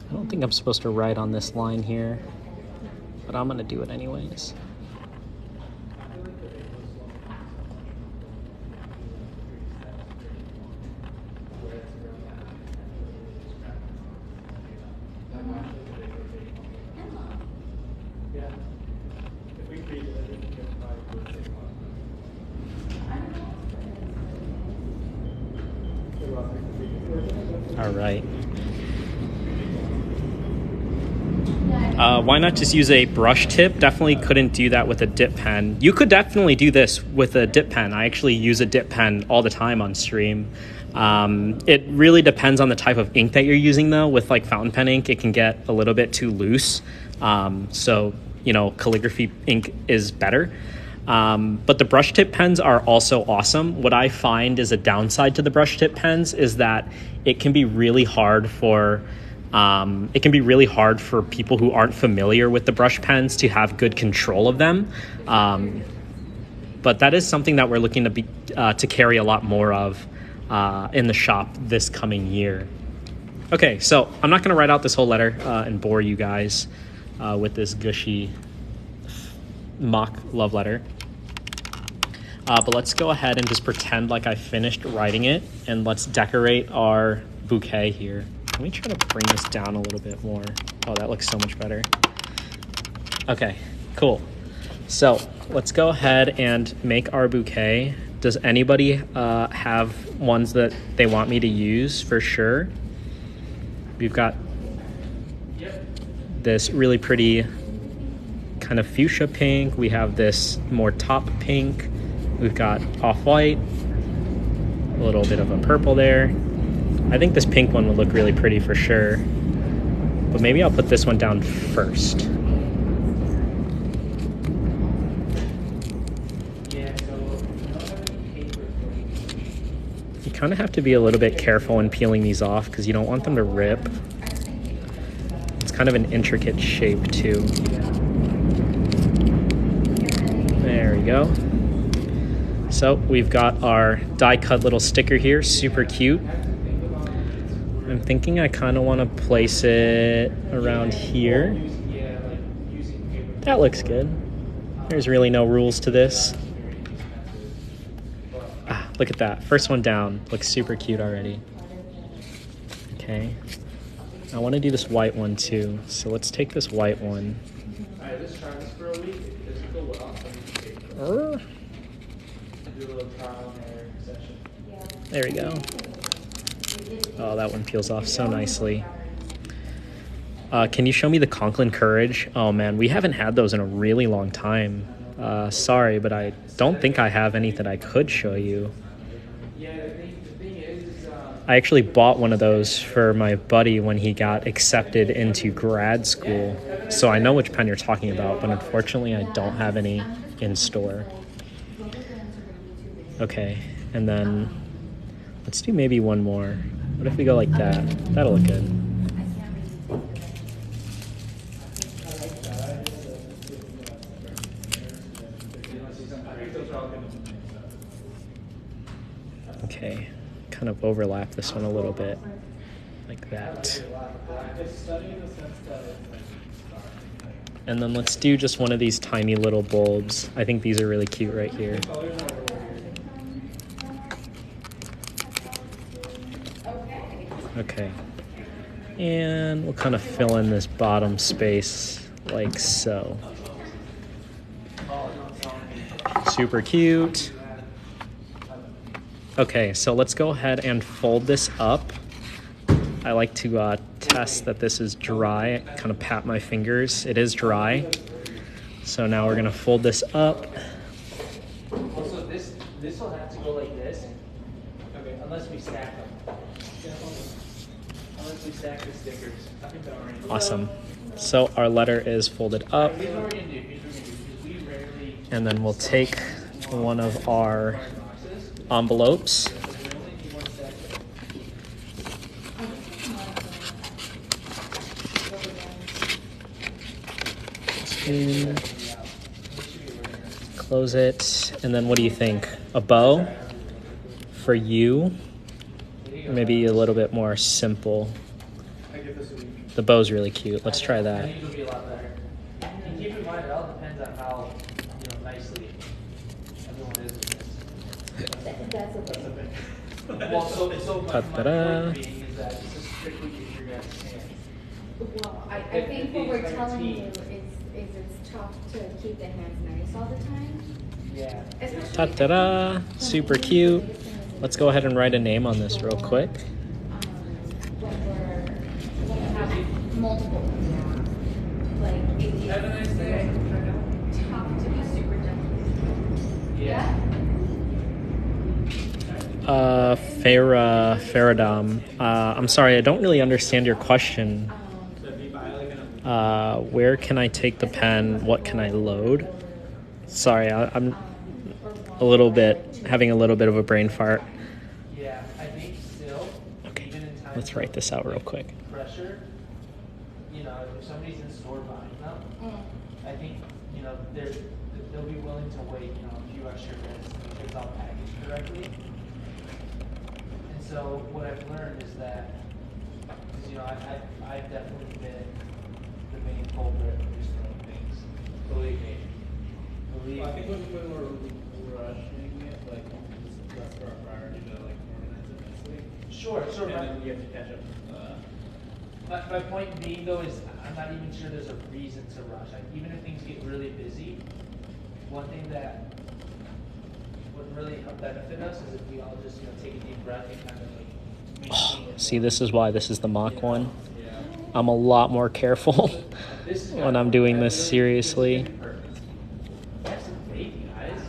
I don't think I'm supposed to write on this line here, but I'm going to do it anyways. All right. Why not just use a brush tip? Definitely couldn't do that with a dip pen. You could definitely do this with a dip pen. I actually use a dip pen all the time on stream. It really depends on the type of ink that you're using, though. With like fountain pen ink, it can get a little bit too loose. So, you know, calligraphy ink is better. But the brush tip pens are also awesome. What I find is a downside to the brush tip pens is that it can be really hard for people who aren't familiar with the brush pens to have good control of them. But that is something that we're looking to carry a lot more of in the shop this coming year. Okay, so I'm not going to write out this whole letter and bore you guys with this gushy mock love letter. But let's go ahead and just pretend like I finished writing it, and let's decorate our bouquet here. Let me try to bring this down a little bit more. Oh, that looks so much better. Okay, cool. So let's go ahead and make our bouquet. Does anybody have ones that they want me to use for sure? We've got this really pretty kind of fuchsia pink. We have this more top pink. We've got off-white, a little bit of a purple there. I think this pink one would look really pretty for sure, but maybe I'll put this one down first. You kind of have to be a little bit careful when peeling these off because you don't want them to rip. It's kind of an intricate shape too. There we go. So we've got our die cut little sticker here, super cute. I'm thinking I kind of want to place it around here. That looks good. There's really no rules to this. Ah, look at that. First one down. Looks super cute already. Okay. I want to do this white one too. So let's take this white one. Alright, let's try this for a week. Does it go well? Uh, Do a little trial and error session. There we go. Oh, that one peels off so nicely. Can you show me the Conklin Courage? Oh man, we haven't had those in a really long time. Sorry, but I don't think I have any that I could show you. I actually bought one of those for my buddy when he got accepted into grad school. So I know which pen you're talking about, but unfortunately I don't have any in store. Okay, and then let's do maybe one more. What if we go like that? That'll look good. Okay, kind of overlap this one a little bit, like that. And then let's do just one of these tiny little bulbs. I think these are really cute right here. Okay, and we'll kind of fill in this bottom space like so. Super cute. Okay, so let's go ahead and fold this up. I like to test that this is dry, kind of pat my fingers. It is dry. So now we're gonna fold this up. Also, this will have to go like this. Okay, unless we stack them. Unless we stack the stickers. Awesome. So our letter is folded up. And then we'll take one of our envelopes. Close it, and then what do you think? A bow for you? Maybe a little bit more simple. The bow's really cute. Let's try that. Keep in mind, it all depends on how nicely everyone is with this. Well, so my point being is that this is strictly if you're guys' hands. Well, I think what we're telling you is it's tough to keep the hands nice all the time. Yeah. Ta-da-da! Super cute. Let's go ahead and write a name on this real quick. When we have multiple ones, like it's Have a nice day. tough to be super delicate. Yeah. Faradam. I'm sorry, I don't really understand your question. Where can I take the pen? What can I load? Sorry, I'm having a little bit of a brain fart. Yeah, I think still. Okay, even in times let's write of, this out real quick. Pressure. If somebody's in store buying them, I think they'll be willing to wait a few extra minutes to make sure it's all packaged correctly. And so what I've learned is that, I've definitely been the main culprit of just throwing things. Believe me. I think when we're rushing it, like, that's our priority to organize it nicely. Sure. And then you have to catch up. My point being though is I'm not even sure there's a reason to rush. Even if things get really busy, one thing that would really help benefit us is if we all just take a deep breath and kind of maintain it. See, this is why this is the mock one. I'm a lot more careful when I'm doing this seriously. That's great, guys.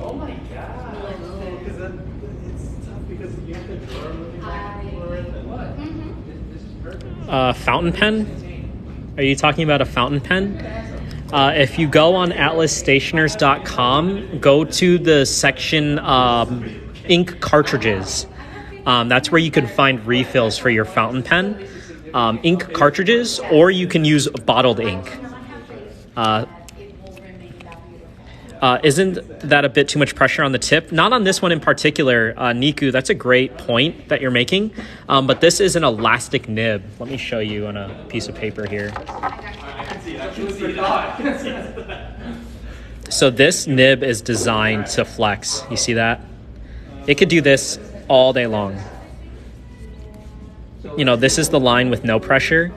Oh my god. Because it's tough because you have to draw really What? This is perfect. Fountain pen? Are you talking about a fountain pen? If you go on atlasstationers.com, go to the section ink cartridges. That's where you can find refills for your fountain pen. Ink cartridges, or you can use bottled ink. Isn't that a bit too much pressure on the tip? Not on this one in particular, Niku. That's a great point that you're making. But this is an elastic nib. Let me show you on a piece of paper here. So this nib is designed to flex. You see that? It could do this all day long. This is the line with no pressure,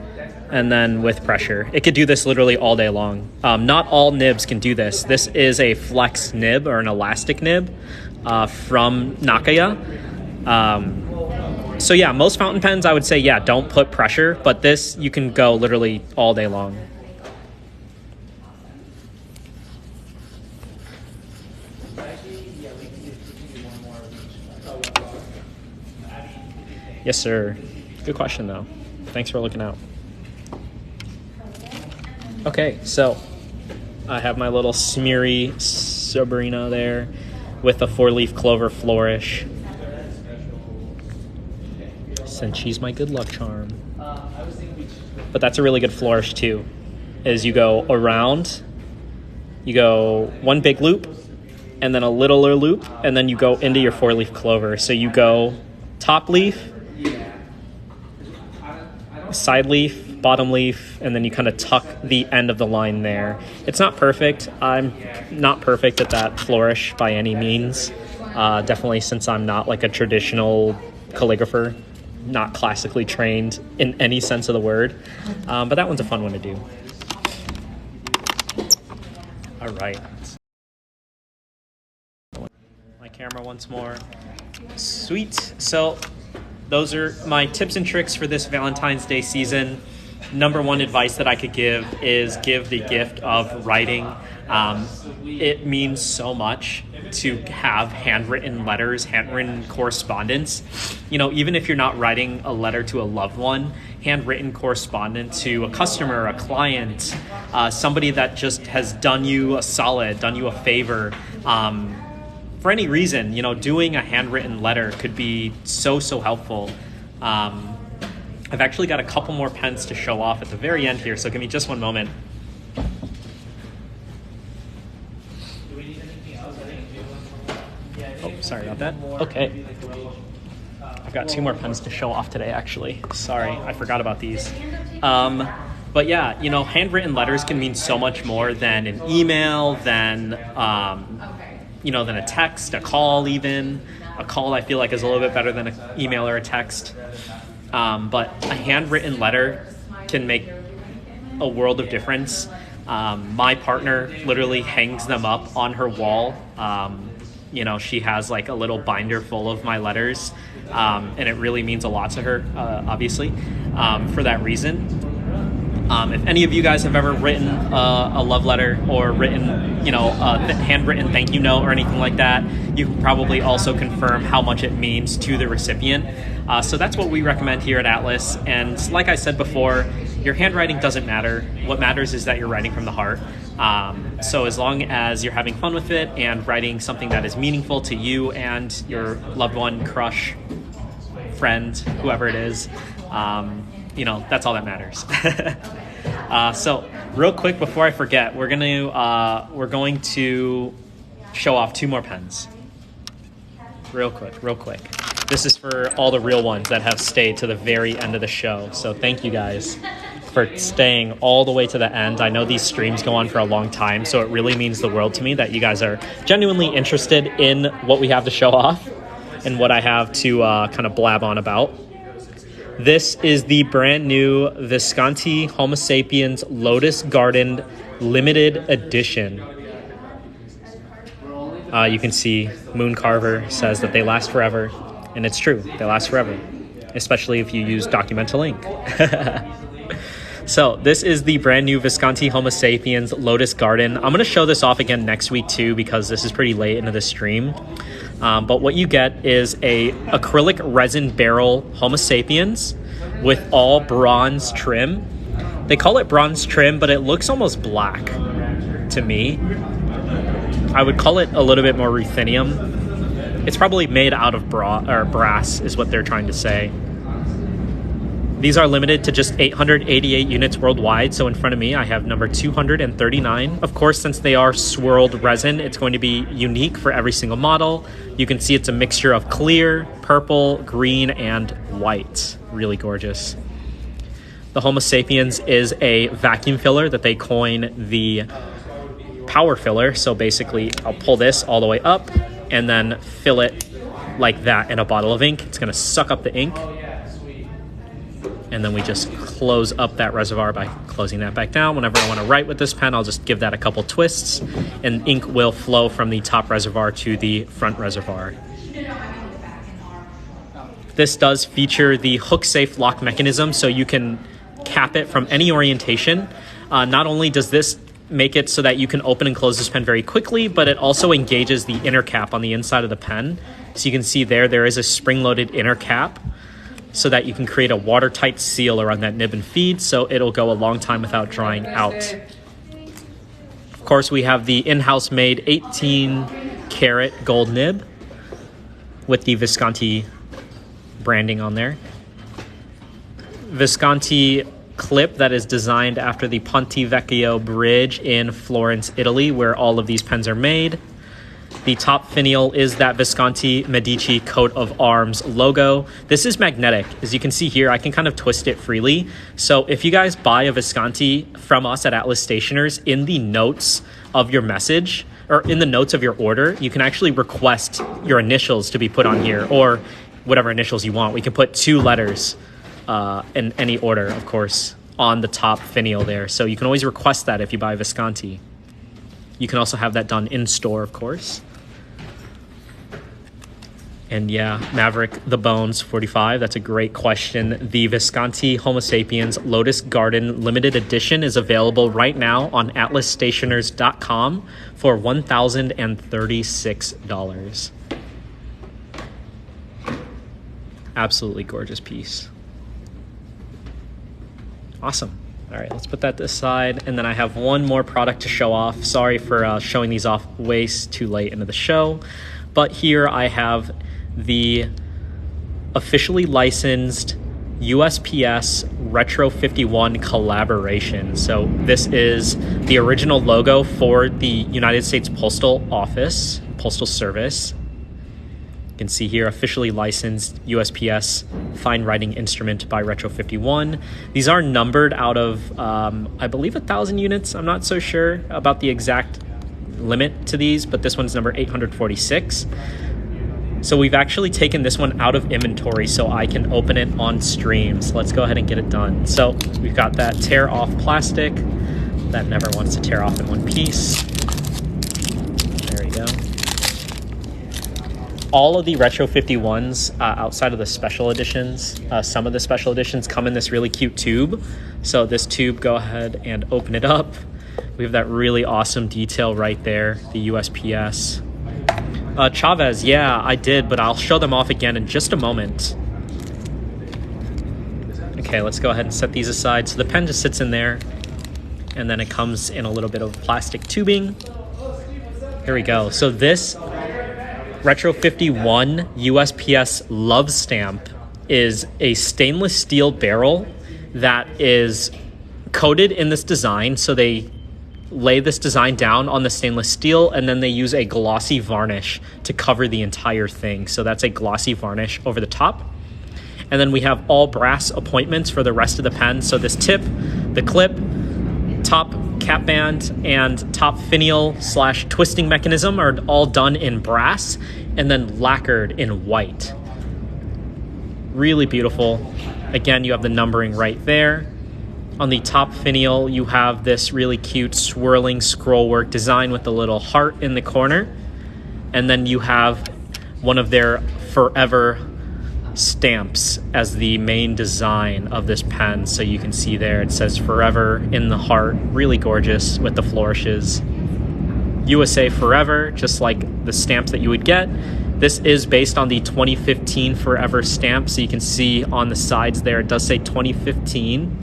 and then with pressure. It could do this literally all day long. Not all nibs can do this. This is a flex nib or an elastic nib from Nakaya. So yeah, most fountain pens I would say, yeah, don't put pressure, but this you can go literally all day long. Yes, sir. Good question, though. Thanks for looking out. Okay, so I have my little smeary Sabrina there with a 4-leaf clover flourish, since she's my good luck charm. But that's a really good flourish, too, is you go around, you go one big loop, and then a littler loop, and then you go into your 4-leaf clover. So you go top leaf, side leaf, bottom leaf, and then you kind of tuck the end of the line there. It's not perfect. I'm not perfect at that flourish by any means. Definitely, since I'm not like a traditional calligrapher, not classically trained in any sense of the word. But that one's a fun one to do. All right. My camera once more. Sweet. So those are my tips and tricks for this Valentine's Day season. Number one advice that I could give is give the gift of writing. It means so much to have handwritten letters, handwritten correspondence. You know, even if you're not writing a letter to a loved one, handwritten correspondence to a customer, a client, somebody that just has done you a solid, done you a favor, for any reason, you know, doing a handwritten letter could be so helpful. I've actually got a couple more pens to show off at the very end here, so give me just one moment. Oh, sorry about that. Okay. I've got 2 more pens to show off today, actually. Sorry, I forgot about these. But yeah, you know, handwritten letters can mean so much more than an email, than than a text, a call even. A call I feel like is a little bit better than an email or a text. But a handwritten letter can make a world of difference. My partner literally hangs them up on her wall. She has like a little binder full of my letters. And it really means a lot to her, obviously, for that reason. If any of you guys have ever written a love letter or written, a handwritten thank you note or anything like that, you can probably also confirm how much it means to the recipient. So that's what we recommend here at Atlas. And like I said before, your handwriting doesn't matter. What matters is that you're writing from the heart. So as long as you're having fun with it and writing something that is meaningful to you and your loved one, crush, friend, whoever it is, that's all that matters. So real quick before I forget, we're going to show off 2 more pens. Real quick. This is for all the real ones that have stayed to the very end of the show. So thank you guys for staying all the way to the end. I know these streams go on for a long time, so it really means the world to me that you guys are genuinely interested in what we have to show off and what I have to kind of blab on about. This is the brand new Visconti Homo Sapiens Lotus Garden limited edition. You can see Moon Carver says that they last forever, and it's true, they last forever, especially if you use documental ink. So this is the brand new Visconti Homo Sapiens Lotus Garden. I'm going to show this off again next week too, because this is pretty late into the stream. But what you get is a acrylic resin barrel Homo Sapiens with all bronze trim. They call it bronze trim, but it looks almost black to me. I would call it a little bit more ruthenium. It's probably made out of brass is what they're trying to say. These are limited to just 888 units worldwide. So in front of me, I have number 239. Of course, since they are swirled resin, it's going to be unique for every single model. You can see it's a mixture of clear, purple, green, and white. Really gorgeous. The Homo Sapiens is a vacuum filler that they coin the power filler. So basically, I'll pull this all the way up and then fill it like that in a bottle of ink. It's going to suck up the ink. And then we just close up that reservoir by closing that back down. Whenever I want to write with this pen, I'll just give that a couple twists, and ink will flow from the top reservoir to the front reservoir. This does feature the hook-safe lock mechanism, so you can cap it from any orientation. Not only does this make it so that you can open and close this pen very quickly, but it also engages the inner cap on the inside of the pen. So you can see there is a spring-loaded inner cap so that you can create a watertight seal around that nib and feed, so it'll go a long time without drying out. Of course, we have the in-house made 18-karat gold nib with the Visconti branding on there. Visconti clip that is designed after the Ponte Vecchio Bridge in Florence, Italy, where all of these pens are made. The top finial is that Visconti Medici coat of arms logo. This is magnetic. As you can see here, I can kind of twist it freely. So if you guys buy a Visconti from us at Atlas Stationers, in the notes of your message, or in the notes of your order, you can actually request your initials to be put on here, or whatever initials you want. We can put 2 letters in any order, of course, on the top finial there. So you can always request that if you buy Visconti. You can also have that done in store, of course. And yeah, Maverick the Bones 45, that's a great question. The Visconti Homo Sapiens Lotus Garden limited edition is available right now on atlasstationers.com for $1,036. Absolutely gorgeous piece. Awesome. All right, let's put that aside. And then I have one more product to show off. Sorry for showing these off way too late into the show. But here I have the officially licensed USPS Retro 51 collaboration. So this is the original logo for the United States Postal Service. You can see here, officially licensed USPS fine writing instrument by Retro 51. These are numbered out of, I believe, 1,000 units. I'm not so sure about the exact limit to these, but this one's number 846. So we've actually taken this one out of inventory so I can open it on stream. So let's go ahead and get it done. So we've got that tear off plastic that never wants to tear off in one piece. There we go. All of the Retro 51s, outside of the special editions, some of the special editions come in this really cute tube. So this tube, go ahead and open it up. We have that really awesome detail right there, the USPS. Chavez, yeah, I did, but I'll show them off again in just a moment. Okay, let's go ahead and set these aside. So the pen just sits in there, and then it comes in a little bit of plastic tubing. Here we go. So this Retro 51 USPS Love Stamp is a stainless steel barrel that is coated in this design. So they lay this design down on the stainless steel, and then they use a glossy varnish to cover the entire thing. So that's a glossy varnish over the top. And then we have all brass appointments for the rest of the pen. So this tip, the clip, top cap band, and top finial / twisting mechanism are all done in brass and then lacquered in white. Really beautiful. Again, you have the numbering right there. On the top finial, you have this really cute swirling scrollwork design with the little heart in the corner. And then you have one of their forever stamps as the main design of this pen. So you can see there, it says forever in the heart. Really gorgeous with the flourishes. USA Forever, just like the stamps that you would get. This is based on the 2015 Forever stamp. So you can see on the sides there, it does say 2015.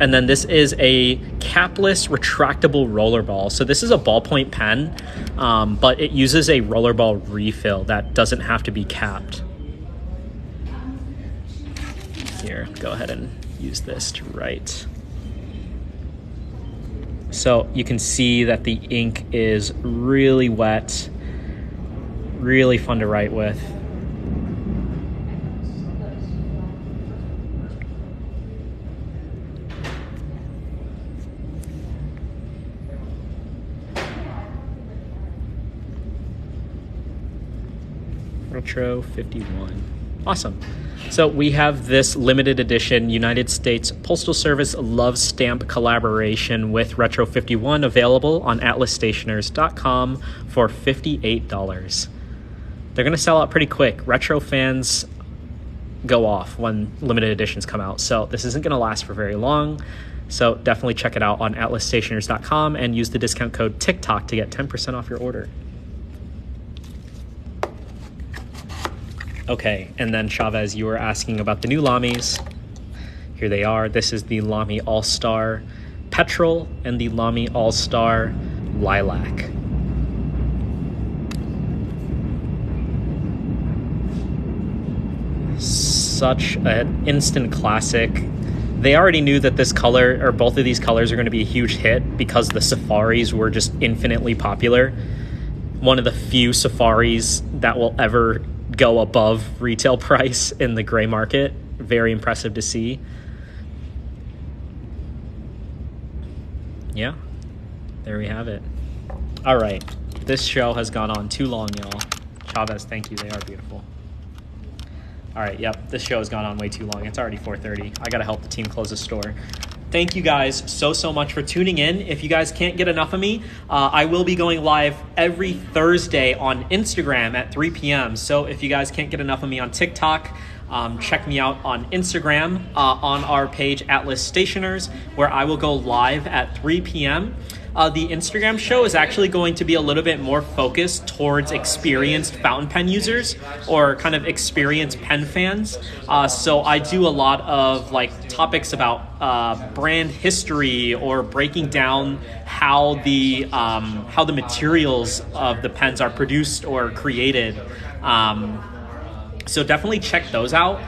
And then this is a capless retractable rollerball. So this is a ballpoint pen, but it uses a rollerball refill that doesn't have to be capped. Here, go ahead and use this to write. So you can see that the ink is really wet, really fun to write with. Retro 51. Awesome. So we have this limited edition United States Postal Service Love Stamp collaboration with Retro 51 available on atlasstationers.com for $58. they're going to sell out pretty quick. Retro fans go off when limited editions come out. So this isn't going to last for very long. So definitely check it out on atlasstationers.com and use the discount code TikTok to get 10% off your order. Okay, and then Chavez, you were asking about the new LAMYs. Here they are. This is the LAMY All-Star Petrol and the LAMY All-Star Lilac. Such an instant classic. They already knew that this color, or both of these colors, are going to be a huge hit because the safaris were just infinitely popular. One of the few safaris that will ever go above retail price in the gray market. Very impressive to see. Yeah, there we have it. All right, this show has gone on too long, y'all. Chavez, thank you. They are beautiful. All right, yep, this show has gone on way too long. It's already 4:30. I got to help the team close the store. Thank you guys so much for tuning in. If you guys can't get enough of me, I will be going live every Thursday on Instagram at 3 p.m. So if you guys can't get enough of me on TikTok, check me out on Instagram on our page, Atlas Stationers, where I will go live at 3 p.m. The Instagram show is actually going to be a little bit more focused towards experienced fountain pen users or kind of experienced pen fans. So I do a lot of like topics about brand history or breaking down how the materials of the pens are produced or created. So definitely check those out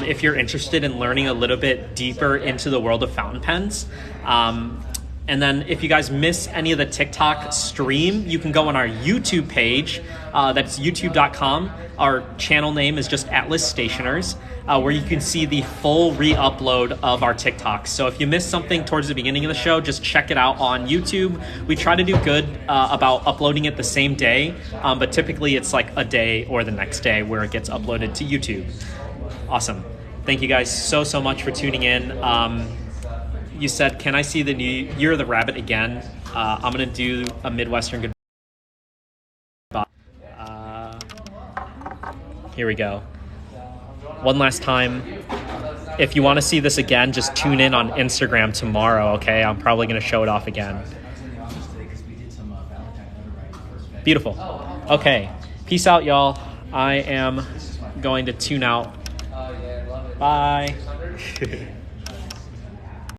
if you're interested in learning a little bit deeper into the world of fountain pens. And then if you guys miss any of the TikTok stream, you can go on our YouTube page. That's youtube.com. Our channel name is just Atlas Stationers, where you can see the full re-upload of our TikToks. So if you missed something towards the beginning of the show, just check it out on YouTube. We try to do good about uploading it the same day, but typically it's like a day or the next day where it gets uploaded to YouTube. Awesome. Thank you guys so much for tuning in. You said, can I see the new Year of the Rabbit again? I'm going to do a Midwestern goodbye. Here we go. One last time. If you want to see this again, just tune in on Instagram tomorrow, okay? I'm probably going to show it off again. Beautiful. Okay. Peace out, y'all. I am going to tune out. Bye.